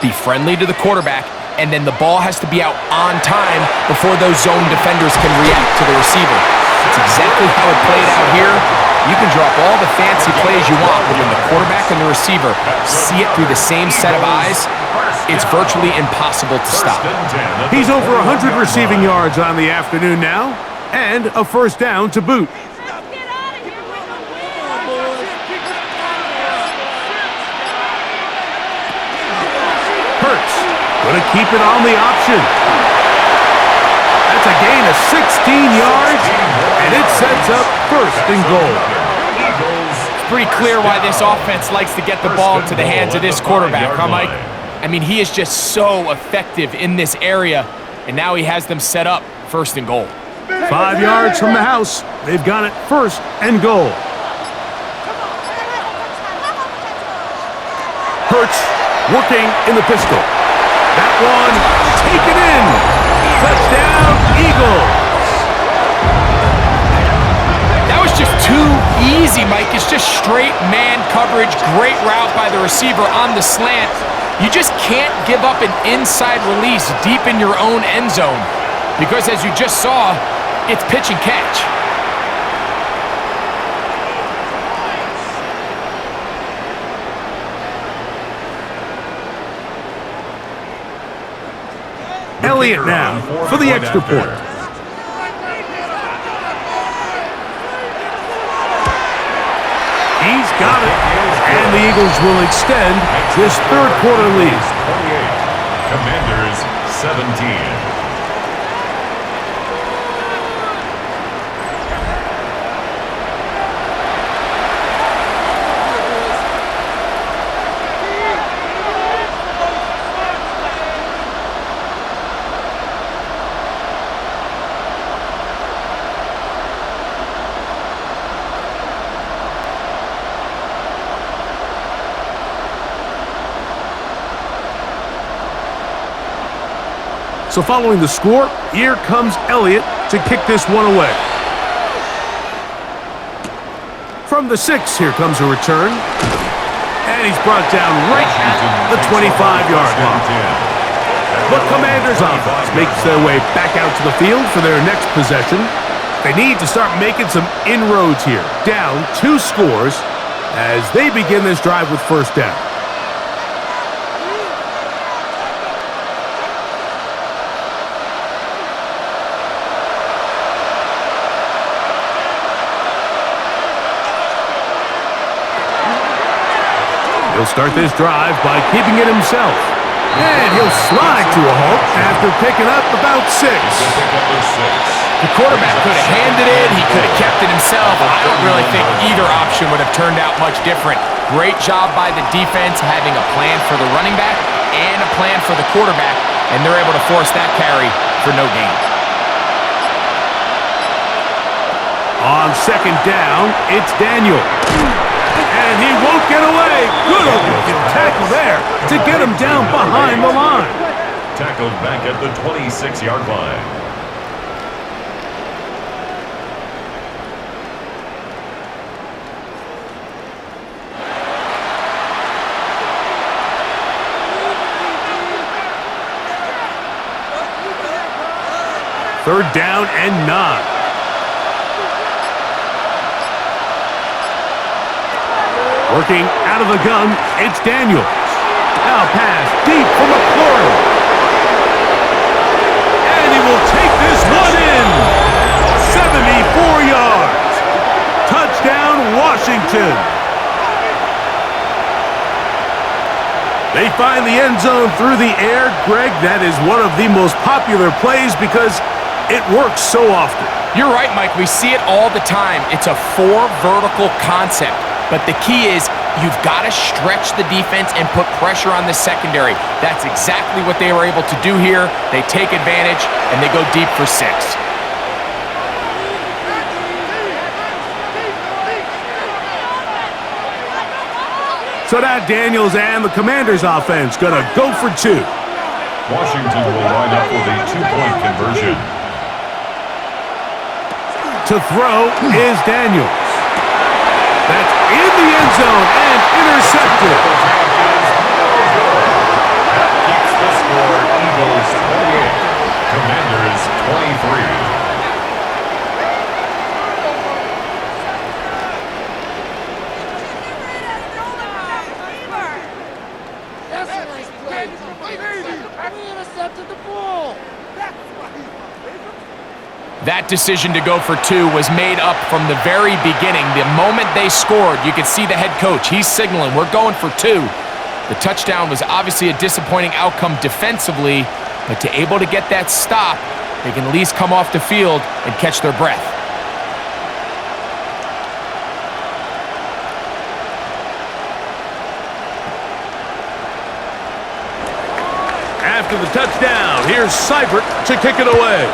be friendly to the quarterback, and then the ball has to be out on time before those zone defenders can react to the receiver. That's exactly how it played out here. You can drop all the fancy plays you want, but when the quarterback and the receiver see it through the same set of eyes, it's virtually impossible to stop. He's over 100 receiving yards on the afternoon now, and a 1st down to boot. Hurts gonna keep it on the option. That's a gain of 16 yards, and it sets up 1st and goal. It's pretty clear why this offense likes to get the ball into the hands of this quarterback, huh, Mike? I mean, he is just so effective in this area, and now he has them set up 1st and goal. 5 yards from the house. They've got it 1st and goal. Hurts working in the pistol. That one taken in. Touchdown, Eagles. That was just too easy, Mike. It's just straight man coverage. Great route by the receiver on the slant. You just can't give up an inside release deep in your own end zone because, as you just saw, it's pitch and catch. Elliott now for the extra point. He's got it, and the Eagles will extend this 3rd quarter lead. 28. Commanders 17. So following the score, here comes Elliott to kick this one away. From the 6, here comes a return. And he's brought down right at the 25-yard line. The Commanders' offense makes their way back out to the field for their next possession. They need to start making some inroads here. Down 2 scores as they begin this drive with 1st down. He'll start this drive by keeping it himself. And he'll slide to a halt after picking up about 6. The quarterback could have handed it. He could have kept it himself. I don't really think either option would have turned out much different. Great job by the defense having a plan for the running back and a plan for the quarterback, and they're able to force that carry for no gain. On second down, it's Daniel. And he won't get away. Good open field tackle there to get him down behind the line. Tackled back at the 26-yard line. Third down and 9. Working out of the gun, it's Daniels. Now pass deep for McLaurin. And he will take this one in. 74 yards. Touchdown, Washington. They find the end zone through the air. Greg, that is one of the most popular plays because it works so often. You're right, Mike. We see it all the time. It's a 4 vertical concept. But the key is you've got to stretch the defense and put pressure on the secondary. That's exactly what they were able to do here. They take advantage, and they go deep for 6. So now Daniels and the Commanders' offense going to go for 2. Washington will line up with a 2-point conversion. To throw is Daniels. That's in the end zone and intercepted. That keeps the score Eagles 28, Commanders 23. That decision to go for 2 was made up from the very beginning. The moment they scored, you could see the head coach. He's signaling, we're going for 2. The touchdown was obviously a disappointing outcome defensively, but to able to get that stop, they can at least come off the field and catch their breath. After the touchdown, here's Seibert to kick it away.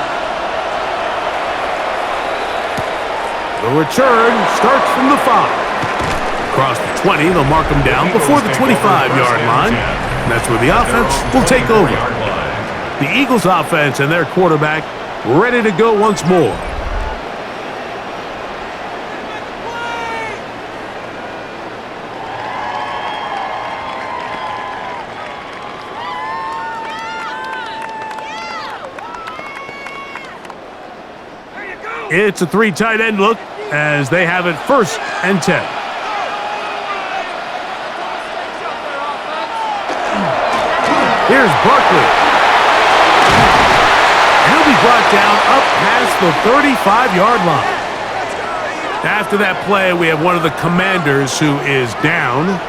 The return starts from the 5. Across the 20, they'll mark them down before the 25-yard line. And that's where the offense will take over. The Eagles' offense and their quarterback ready to go once more. It's a 3 tight end look as they have it 1st and 10. Here's Barkley. And he'll be brought down up past the 35-yard line. After that play, we have one of the Commanders who is down.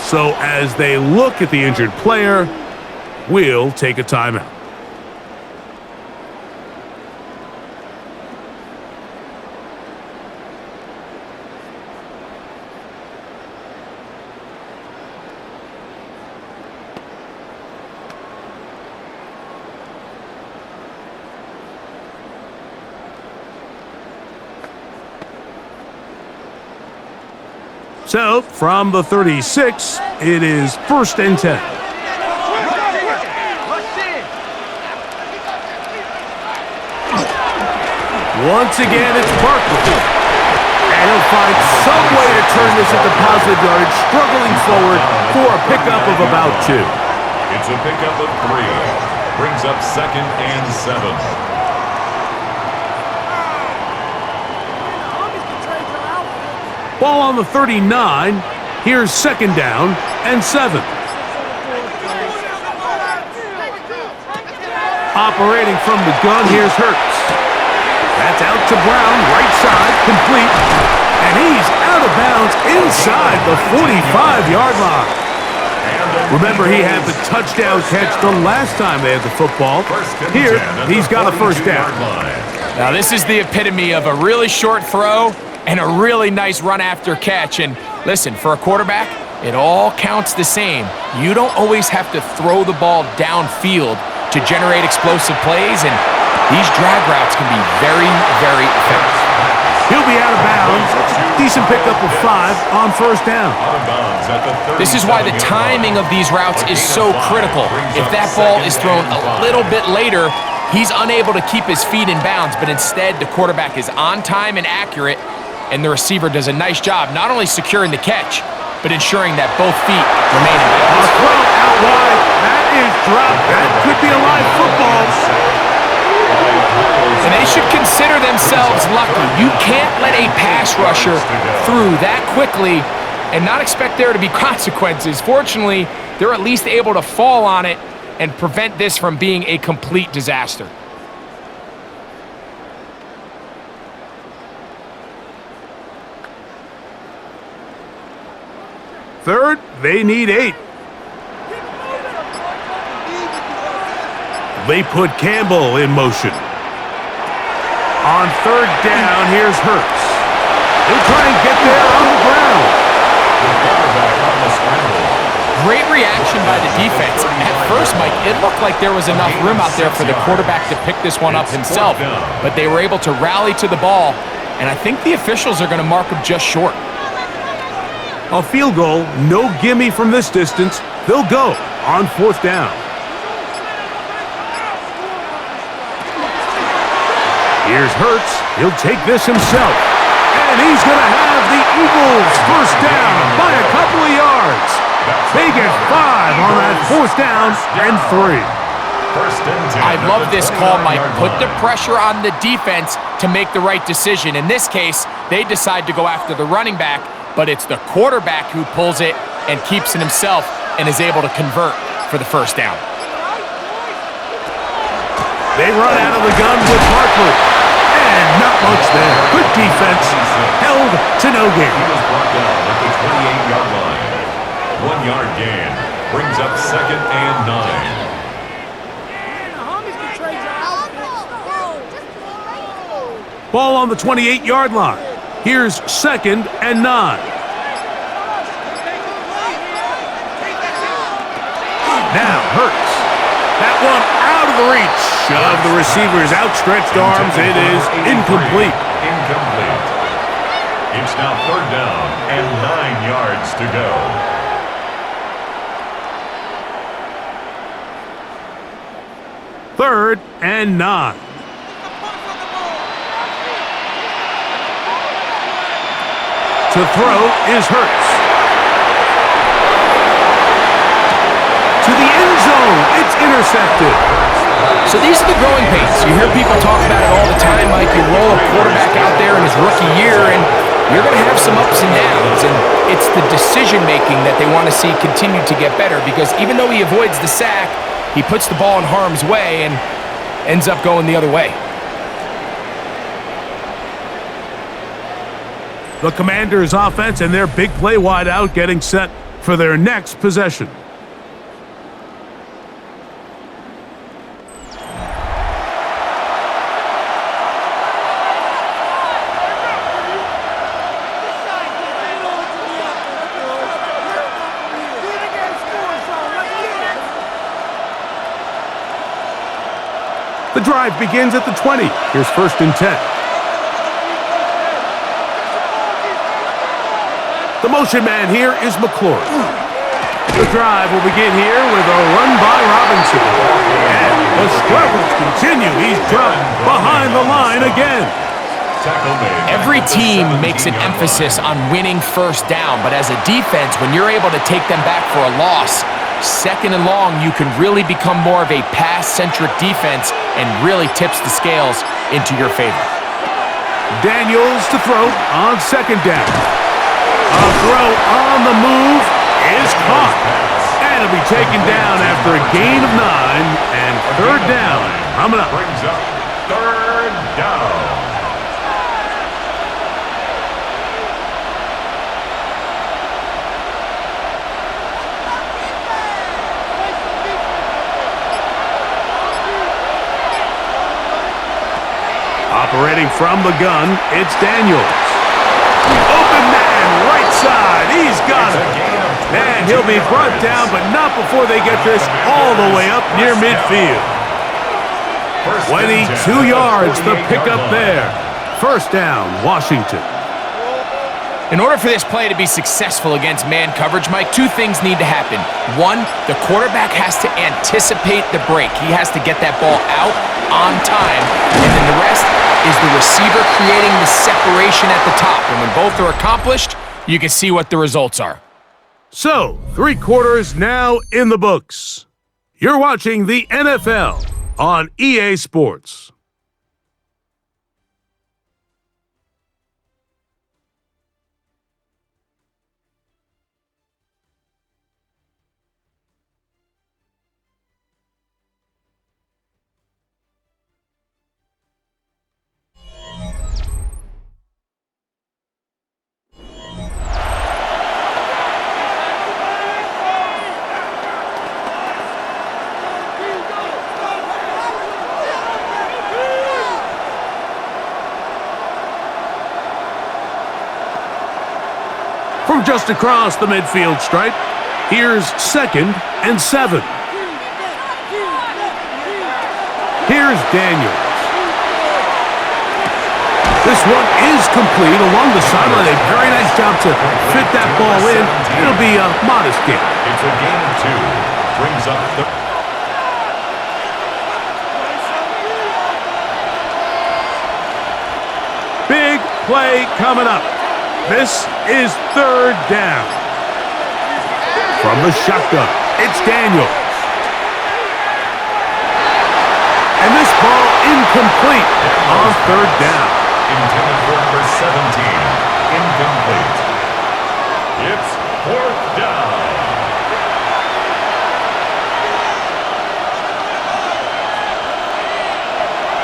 So as they look at the injured player, we'll take a timeout. So, from the 36, it is 1st and 10. Once again, it's Barkley. And he'll find some way to turn this into positive yardage, struggling forward for a pickup of about 2. It's a pickup of 3. Brings up 2nd and 7. Ball on the 39. Here's 2nd down and 7. Operating from the gun, here's Hurts. That's out to Brown, right side, complete. And he's out of bounds inside the 45-yard line. Remember, he had the touchdown catch the last time they had the football. Here, he's got a first down. Now, this is the epitome of a really short throw and a really nice run after catch. And listen, for a quarterback, it all counts the same. You don't always have to throw the ball downfield to generate explosive plays, and these drag routes can be very, very effective. He'll be out of bounds. Decent pickup of 5 on first down. This is why the timing of these routes is so critical. If that ball is thrown a little bit later, he's unable to keep his feet in bounds, but instead the quarterback is on time and accurate, and the receiver does a nice job not only securing the catch, but ensuring that both feet remain in bounds. A throw out wide. That is dropped. That could be a live football. And they should consider themselves lucky. You can't let a pass rusher through that quickly and not expect there to be consequences. Fortunately, they're at least able to fall on it and prevent this from being a complete disaster. Third, they need 8. They put Campbell in motion. On third down, here's Hurts. He'll try and get there on the ground. Great reaction by the defense. At first, Mike, it looked like there was enough room out there for the quarterback to pick this one up himself, but they were able to rally to the ball, and I think the officials are going to mark him just short. A field goal, no gimme from this distance. They'll go on fourth down. Here's Hurts. He'll take this himself. And he's going to have the Eagles first down by a couple of yards. They get 5 on that fourth down and 3. I love this call, Mike. Put the pressure on the defense to make the right decision. In this case, they decide to go after the running back, but it's the quarterback who pulls it and keeps it himself and is able to convert for the first down. They run out of the gun with Barkley. And not much there. Good defense. Held to no gain. He was brought down at the 28-yard line. 1-yard gain brings up second and 9. Ball on the 28-yard line. Here's second and 9. Now Hurts. That one out of the reach of the receiver's outstretched arms. It is incomplete. It's now third down and 9 yards to go. Third and 9. To throw is Hurts. To the end zone. It's intercepted. So these are the growing pains. You hear people talk about it all the time, Mike. You roll a quarterback out there in his rookie year, and you're going to have some ups and downs. And it's the decision-making that they want to see continue to get better, because even though he avoids the sack, he puts the ball in harm's way and ends up going the other way. The Commanders' offense and their big play wideout getting set for their next possession. The drive begins at the 20. Here's first and 10. The motion man here is McClure. The drive will begin here with a run by Robinson. And the struggles continue. He's dropped behind the line again. Every team makes an emphasis on winning first down, but as a defense, when you're able to take them back for a loss, second and long, you can really become more of a pass-centric defense and really tips the scales into your favor. Daniels to throw on second down. A throw on the move is caught. And it'll be taken down after a gain of 9 and third down. Coming up. Brings up third down. Operating from the gun, it's Daniels. Open man, right side. He's got it. And he'll be brought down, but not before they get this all the way up near midfield. 22 yards, the pickup there. First down, Washington. In order for this play to be successful against man coverage, Mike, two things need to happen. One, the quarterback has to anticipate the break. He has to get that ball out on time. And then the rest is the receiver creating the separation at the top. And when both are accomplished, you can see what the results are. So, 3 quarters now in the books. You're watching the NFL on EA Sports. From just across the midfield stripe, here's 2nd and 7. Here's Daniels. This one is complete along the sideline. A very nice job to fit that ball in. It'll be a modest gain. It's a gain of 2. Brings up the... Big play coming up. This is 3rd down. From the shotgun, it's Daniels. And this ball incomplete on 3rd down. Intended for number 17. Incomplete. It's 4th down.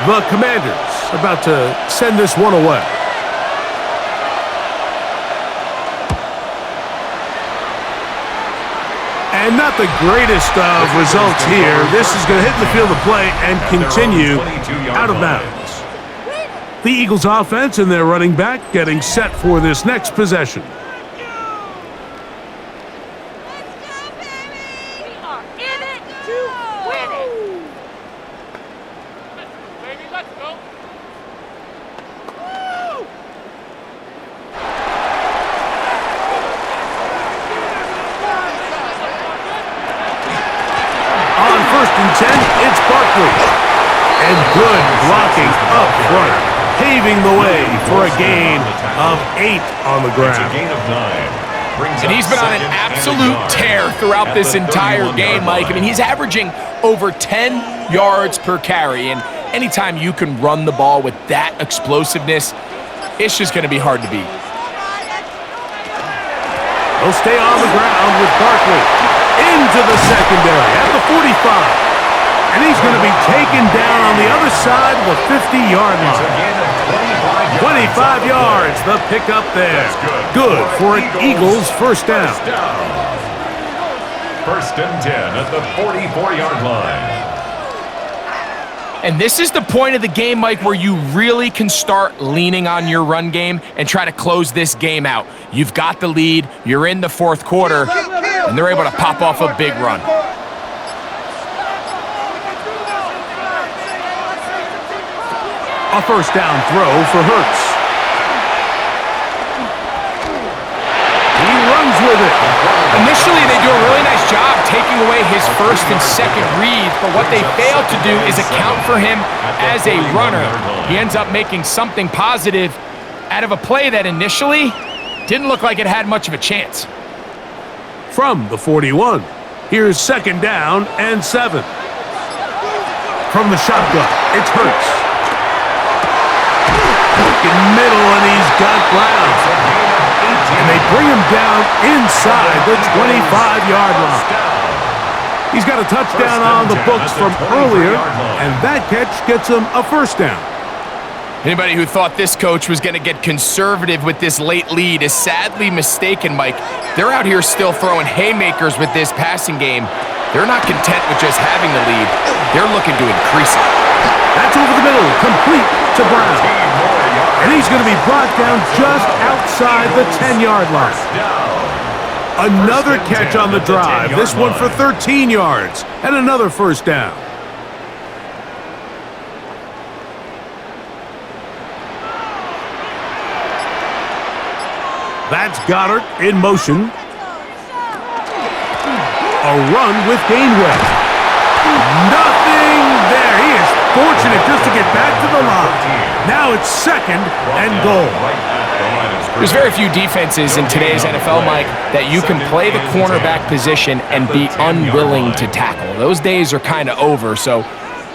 The Commanders about to send this one away. And not the greatest of results here. This is going to hit the field of play and continue out of bounds. The Eagles offense and their running back getting set for this next possession. It's Barkley. And good blocking up front, paving the way for a gain of 8 on the ground. It's a gain of 9. And he's been on an absolute tear throughout this entire game, Mike. I mean, he's averaging over 10 yards per carry. And anytime you can run the ball with that explosiveness, it's just going to be hard to beat. He'll stay on the ground with Barkley. Into the secondary at the 45. And he's going to be taken down on the other side of the 50-yard line. 25 yards, the pickup there. Good for an Eagles first down. 1st and 10 at the 44-yard line. And this is the point of the game, Mike, where you really can start leaning on your run game and try to close this game out. You've got the lead, you're in the 4th quarter, and they're able to pop off a big run. A first down throw for Hurts. He runs with it. Initially, they do a really nice job taking away his 1st and 2nd reads, but what they fail to do is account for him as a runner. He ends up making something positive out of a play that initially didn't look like it had much of a chance. From the 41, here's 2nd down and 7. From the shotgun, it's Hurts. In middle, and he's got ground. And they bring him down inside the 25-yard line. He's got a touchdown on the books from earlier, and that catch gets him a first down. Anybody who thought this coach was going to get conservative with this late lead is sadly mistaken, Mike. They're out here still throwing haymakers with this passing game. they're not content with just having the lead. They're looking to increase it. That's over the middle, complete to Brown. And he's going to be brought down just outside the 10-yard line. Another catch on the drive, this one for 13 yards, and another first down. That's Goddard in motion. A run with Gainwell. Nothing there. He is fortunate just to get back to the line. Now it's second and goal. There's very few defenses in today's NFL, Mike, that you can play the cornerback position and be unwilling to tackle. Those days are kind of over, so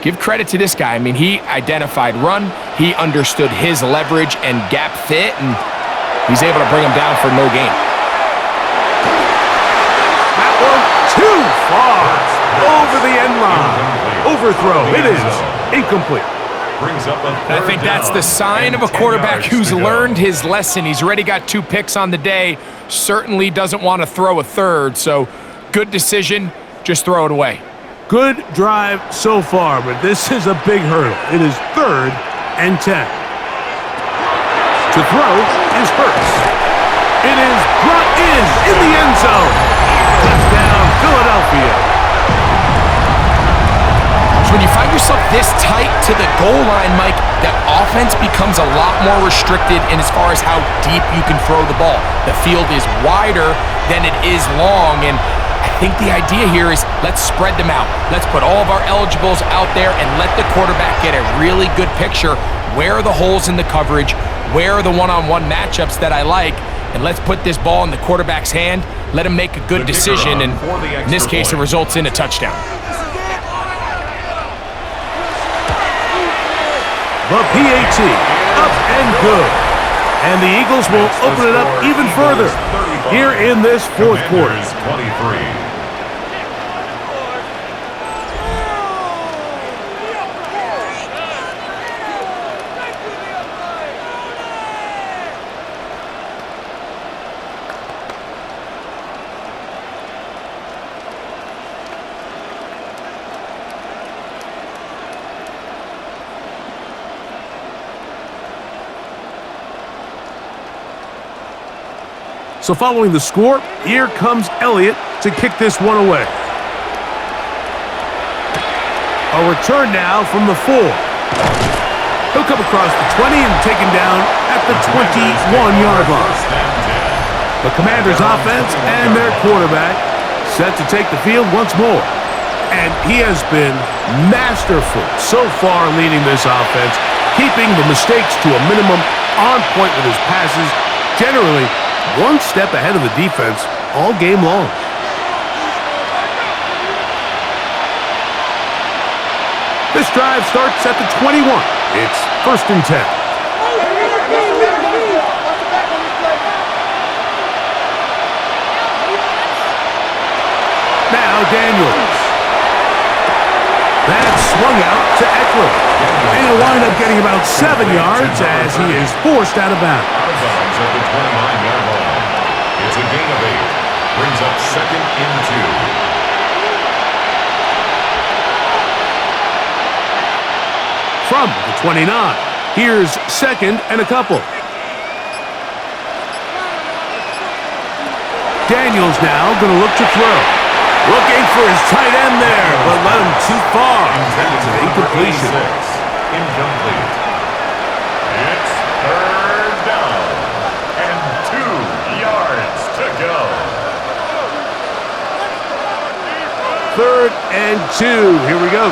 give credit to this guy. I mean, he identified run, he understood his leverage and gap fit, and he's able to bring him down for no gain. That one too far over the end line. Overthrow. It is incomplete. I think that's the sign of a quarterback who's learned his lesson. He's already got 2 picks on the day. Certainly doesn't want to throw a third. So good decision. Just throw it away. Good drive so far, but this is a big hurdle. It is 3rd and 10. To throw is Hurts. It is brought in the end zone. Touchdown, Philadelphia. So when you find yourself this tight to the goal line, Mike, that offense becomes a lot more restricted in as far as how deep you can throw the ball. The field is wider than it is long, and I think the idea here is let's spread them out. Let's put all of our eligibles out there and let the quarterback get a really good picture. Where are the holes in the coverage? Where are the one-on-one matchups that I like? And let's put this ball in the quarterback's hand. Let him make a good decision, and in this case, it results in a touchdown. The PAT, up and good. And the Eagles will open it up even further here in this 4th quarter. 23. So following the score, here comes Elliott to kick this one away. A return now from the 4. He'll come across the 20 and taken down at the 21-yard line. The Commanders' offense and their quarterback set to take the field once more. And he has been masterful so far leading this offense, keeping the mistakes to a minimum, on point with his passes, generally one step ahead of the defense all game long. This drive starts at the 21. It's 1st and 10. Now Daniels. That's swung out to Eckler. And he'll wind up getting about 7 yards as he is forced out of bounds. At the 29-yard line. It's a gain of 8. Brings up 2nd and 2. From the 29, here's 2nd and a couple. Daniels now going to look to throw. Looking for his tight end there, but let him too far. That's an incompletion. Incomplete. It's 3rd down and 2 yards to go. 3rd and 2. Here we go.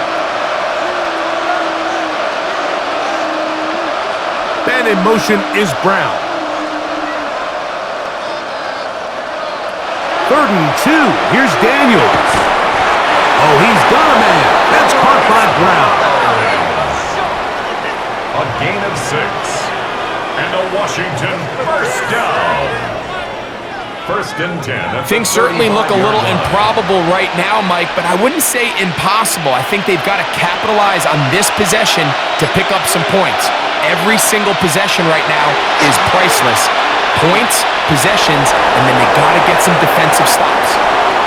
And in motion is Brown. 3rd and 2. Here's Daniels. Oh, he's got a man. That's caught by Brown. A gain of 6. And a Washington first down. 1st and 10. Things certainly look a little improbable right now, Mike, but I wouldn't say impossible. I think they've got to capitalize on this possession to pick up some points. Every single possession right now is priceless. Points, possessions, and then they got to get some defensive stops.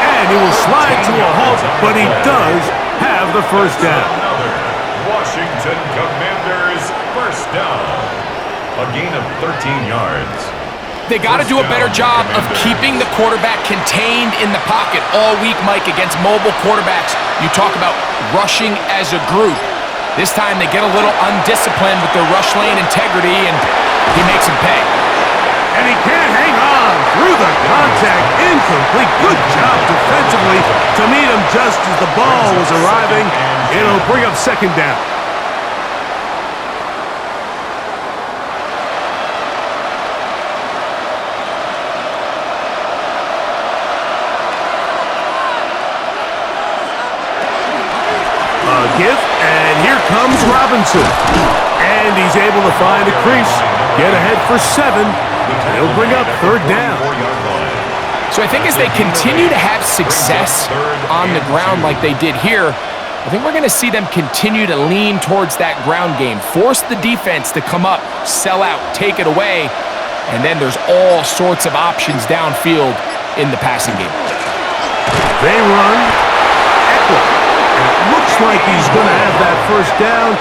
And he will slide to a halt, but he does have the first down. Another Washington Commanders first down. A gain of 13 yards. They got to do a better job of keeping the quarterback contained in the pocket all week, Mike, against mobile quarterbacks. You talk about rushing as a group. This time they get a little undisciplined with their rush lane integrity, and he makes them pay. And he can't hang on through the contact. Incomplete. Good job defensively to meet him just as the ball was arriving. It'll bring up second down. Give, and here comes Robinson. And he's able to find a crease, get ahead for 7. He'll bring up third down. So I think as they continue to have success on the ground like they did here, I think we're going to see them continue to lean towards that ground game, force the defense to come up, sell out, take it away, and then there's all sorts of options downfield in the passing game. They run. Eckler. Looks like he's going to have that first down.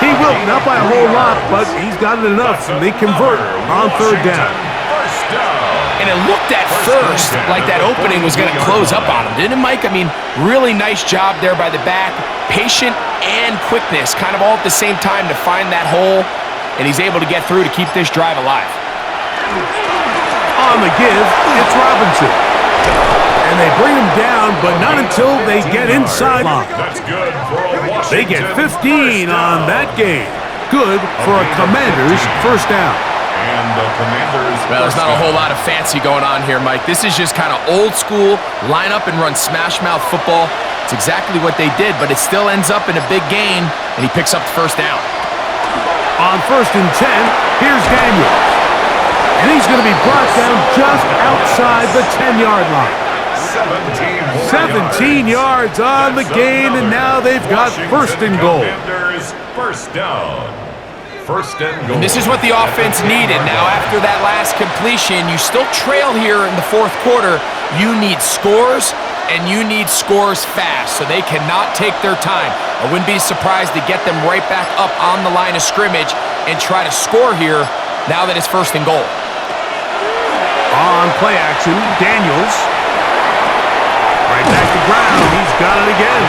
He will, not by a whole lot, but he's got it enough, and they convert on third down. And it looked at first like that opening was going to close up on him, didn't it, Mike? I mean, really nice job there by the back. Patient and quickness, kind of all at the same time to find that hole, and he's able to get through to keep this drive alive. On the give, it's Robinson. And they bring him down, but not until they get inside. That's good for a Washington. They get 15 on that game. Good for a Commanders first down. And the Commanders. Well, there's not a whole lot of fancy going on here, Mike. This is just kind of old school, line up and run smash mouth football. It's exactly what they did, but it still ends up in a big gain, and he picks up the first down. On 1st and 10, here's Daniels. And he's going to be brought down just outside the 10-yard line. 17 yards on the gain, and now they've got first and goal. First down. First and goal. And this is what the offense needed. Now, after that last completion, you still trail here in the fourth quarter. You need scores, and you need scores fast, so they cannot take their time. I wouldn't be surprised to get them right back up on the line of scrimmage and try to score here now that it's first and goal. On play action, Daniels. Right back to ground. He's got it again.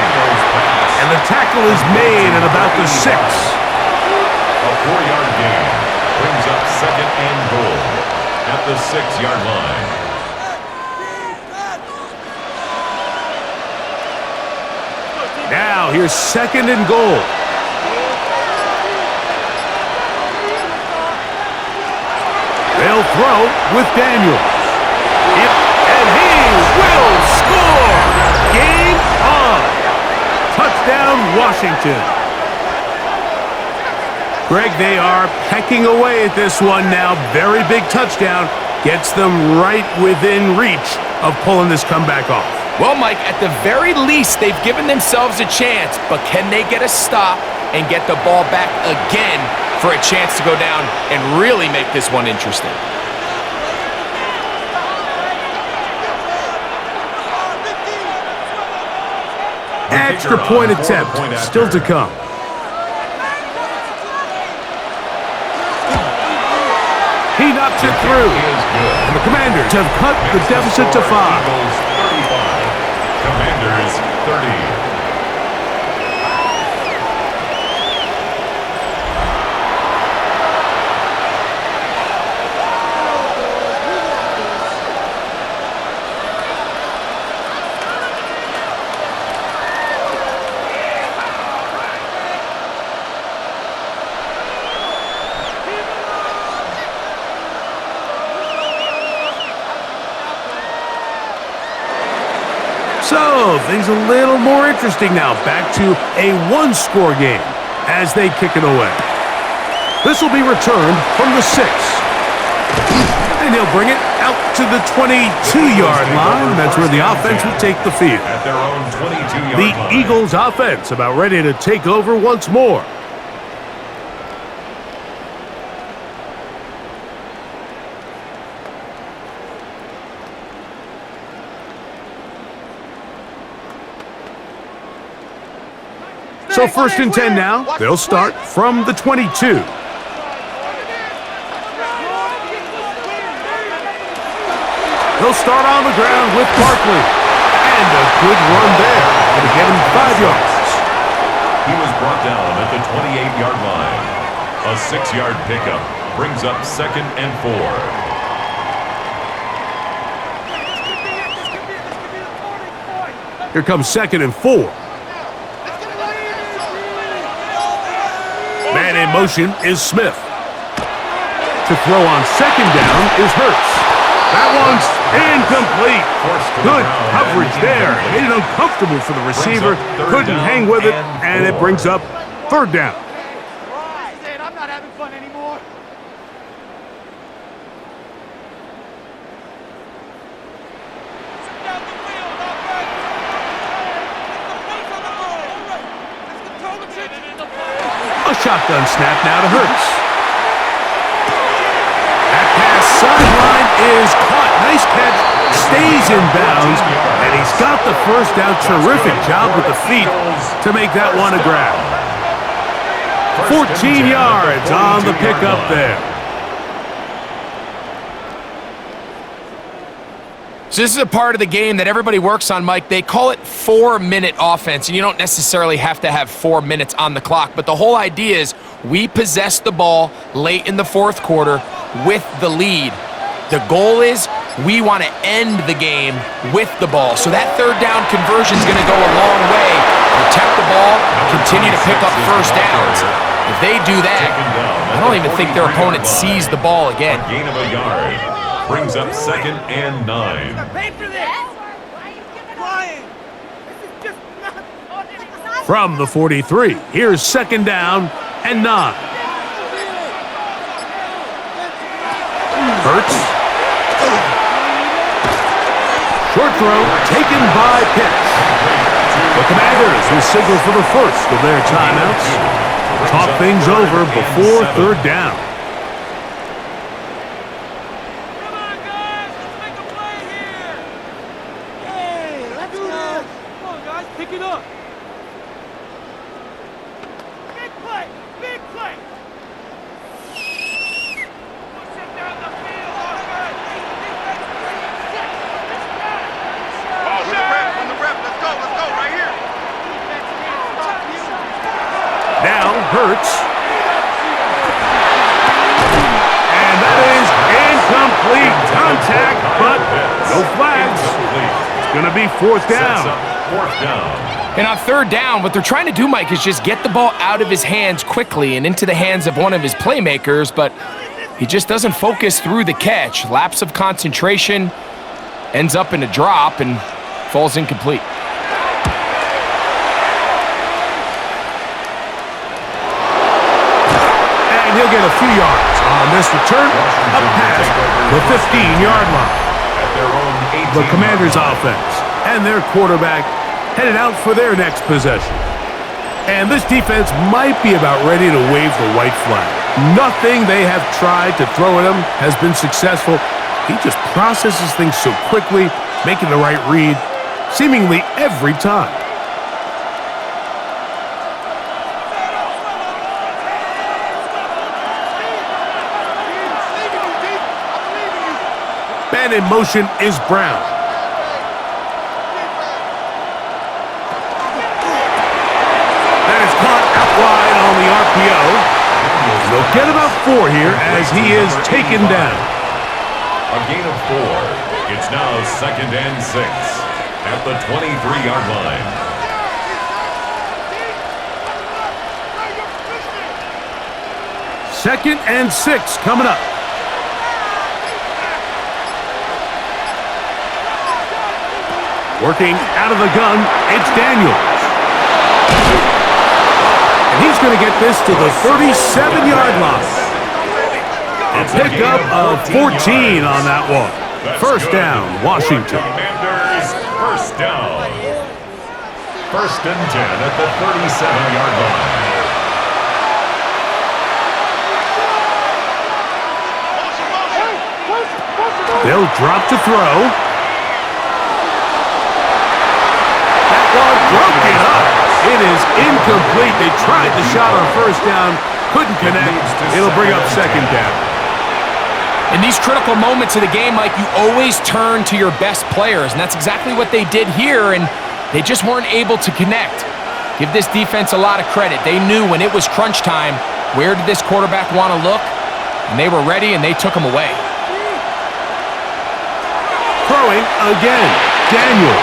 And the tackle is made at about the 6. A 4-yard gain brings up second and goal at the 6-yard line. Now here's second and goal. They'll throw with Daniels. And he will score! Game on! Touchdown, Washington. Greg, they are pecking away at this one now. Very big touchdown. Gets them right within reach of pulling this comeback off. Well, Mike, at the very least, they've given themselves a chance, but can they get a stop and get the ball back again for a chance to go down and really make this one interesting? Extra point attempt still to come. He knocks it through. And the Commanders have cut the deficit to 5. Eagles 35. Commanders 30. So, things a little more interesting now. Back to a one-score game as they kick it away. This will be returned from the 6. And he'll bring it out to the 22-yard line. That's where the offense will take the field. At their own 22-yard The line. Eagles offense about ready to take over once more. So 1st and 10 now. They'll start from the 22. They'll start on the ground with Barkley. And a good run there. Going to get him 5 yards. He was brought down at the 28-yard line. A 6-yard pickup brings up 2nd and 4. Here comes 2nd and 4. Man in motion is Smith. To throw on 2nd down is Hurts. That one's incomplete. Good coverage there. Made it uncomfortable for the receiver. Couldn't hang with it, and it brings up 3rd down. I'm not having fun anymore. A shotgun snap now to Hurts. That pass sideline is caught. Nice catch. Stays in bounds. And he's got the 1st down. Terrific job with the feet to make that one a grab. 14 yards on the pickup there. So this is a part of the game that everybody works on, Mike. They call it 4-minute offense, and you don't necessarily have to have 4 minutes on the clock, but the whole idea is we possess the ball late in the 4th quarter with the lead. The goal is we want to end the game with the ball. So that 3rd down conversion is going to go a long way. Protect the ball, continue to pick up 1st downs. If they do that, I don't even think their opponent sees the ball again. A gain of a yard brings up 2nd and 9. Pay for this! Ryan! This is just not... From the 43, here's 2nd down and 9. Hurts. Short throw taken by Pitts. The Commanders will signal for the 1st of their timeouts. Talk things over before 3rd down. Come on, guys! Let's make a play here! Hey, let's go! Come on, guys, pick it up! Big play! Big play! Push it down the field, offense! On the rep, let's go, right here. Now Hurts. And that is incomplete. Contact, but no flags. It's going to be 4th down. 4th down. And on 3rd down, what they're trying to do, Mike, is just get the ball out of his hands quickly and into the hands of one of his playmakers, but he just doesn't focus through the catch. Lapse of concentration, ends up in a drop, and falls incomplete. And he'll get a few yards on this return, up past the 15-yard line. At their own 18. The Commanders' offense and their quarterback headed out for their next possession. And this defense might be about ready to wave the white flag. Nothing they have tried to throw at him has been successful. He just processes things so quickly, making the right read seemingly every time. Man in motion is Brown. That is caught out wide on the RPO. They'll get about 4 here as he is taken down. A gain of 4. It's now 2nd and 6 at the 23-yard line. Second and 6 coming up. Working out of the gun, it's Daniels. And he's going to get this to the 37-yard line. A pickup of 14 on that one. First down, Washington. Commanders, 1st down. 1st and 10 at the 37-yard line. They'll drop to throw. That one broken up. It is incomplete. They tried the shot on first down, couldn't connect. It'll bring up second down. In these critical moments of the game, Mike, you always turn to your best players, and that's exactly what they did here, and they just weren't able to connect. Give this defense a lot of credit. They knew when it was crunch time, where did this quarterback want to look, and they were ready, and they took him away. Throwing again, Daniel.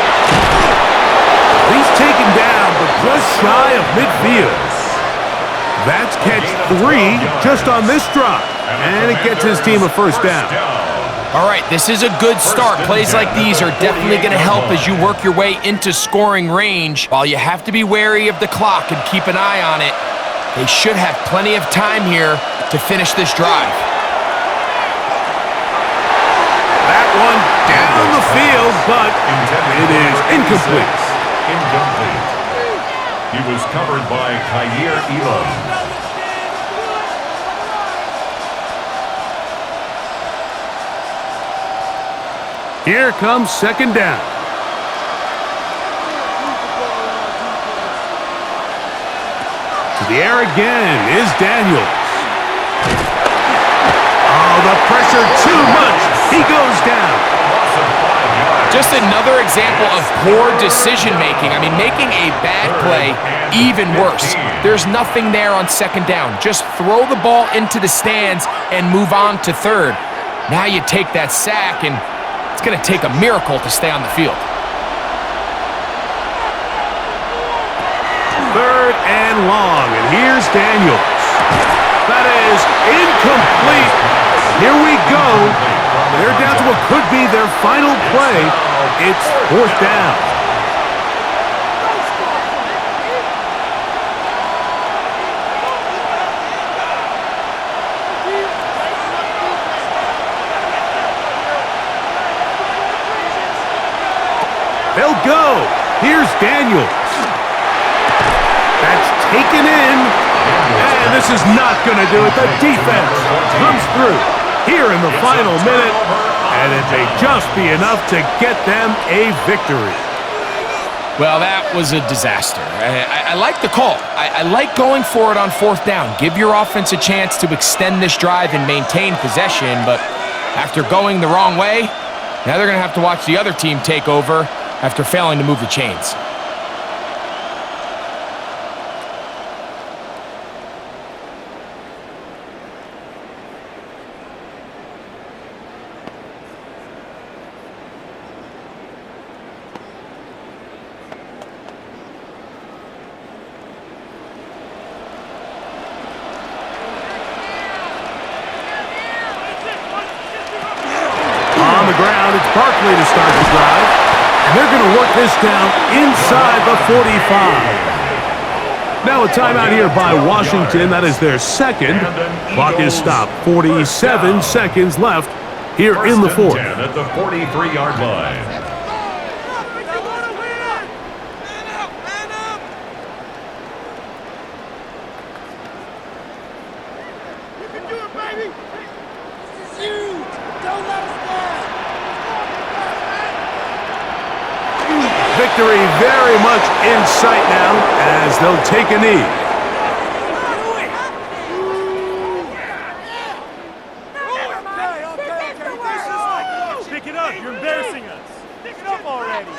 He's taken down, but just shy of midfield. That's catch 3 just on this drive, and it gets his team a first down. All right, this is a good start. Plays like these are definitely going to help as you work your way into scoring range. While you have to be wary of the clock and keep an eye on it, they should have plenty of time here to finish this drive. That one down the field, but it is incomplete. He was covered by Kyer Elam. Here comes second down. To the air again is Daniels. Oh, the pressure too much. He goes down. Just another example of poor decision-making. I mean, making a bad play even worse. There's nothing there on second down. Just throw the ball into the stands and move on to third. Now you take that sack, and it's going to take a miracle to stay on the field. Third and long, and here's Daniels. That is incomplete. Here we go. They're down to what could be their final play. It's fourth down. They'll go. Here's Daniels. That's taken in. And this is not going to do it. The defense comes through here in the final minute, and it may just be enough to get them a victory. Well, that was a disaster. I like the call. I like going for it on fourth down. Give your offense a chance to extend this drive and maintain possession, but after going the wrong way, now they're going to have to watch the other team take over after failing to move the chains. On the ground, it's Barkley to start the drive. And they're going to work this down inside the 45. Now a timeout here by Washington. That is their second. Clock is stopped. 47 seconds left here in the fourth. At the 43-yard line. Victory very much in sight now as they'll take a knee. Pick it up. You're embarrassing us. Pick it up already.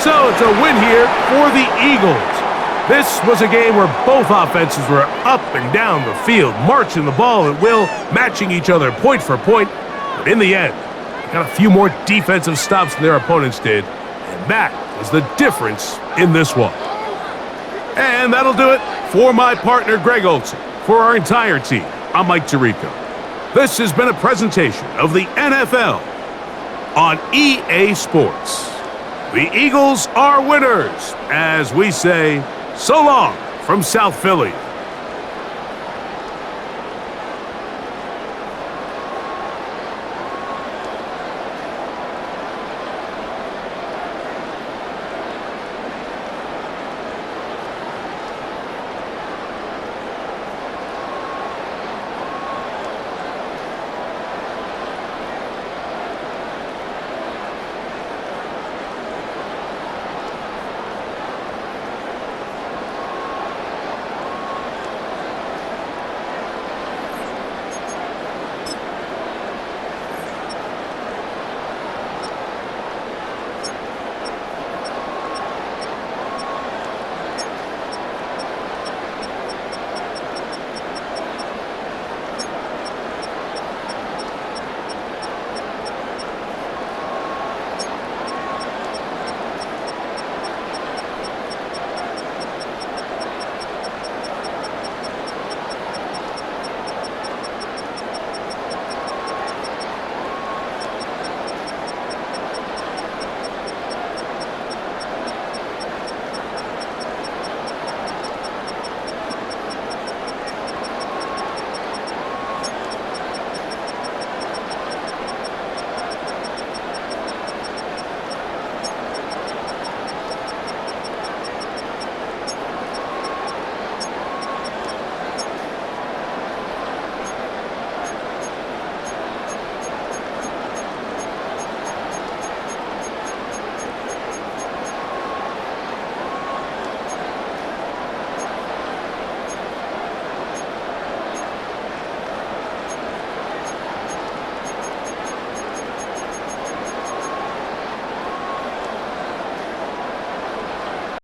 So it's a win here for the Eagles. This was a game where both offenses were up and down the field, marching the ball at will, matching each other point for point. But in the end, they got a few more defensive stops than their opponents did, and that was the difference in this one. And that'll do it for my partner, Greg Olson. For our entire team, I'm Mike Tirico. This has been a presentation of the NFL on EA Sports. The Eagles are winners, as we say, so long from South Philly.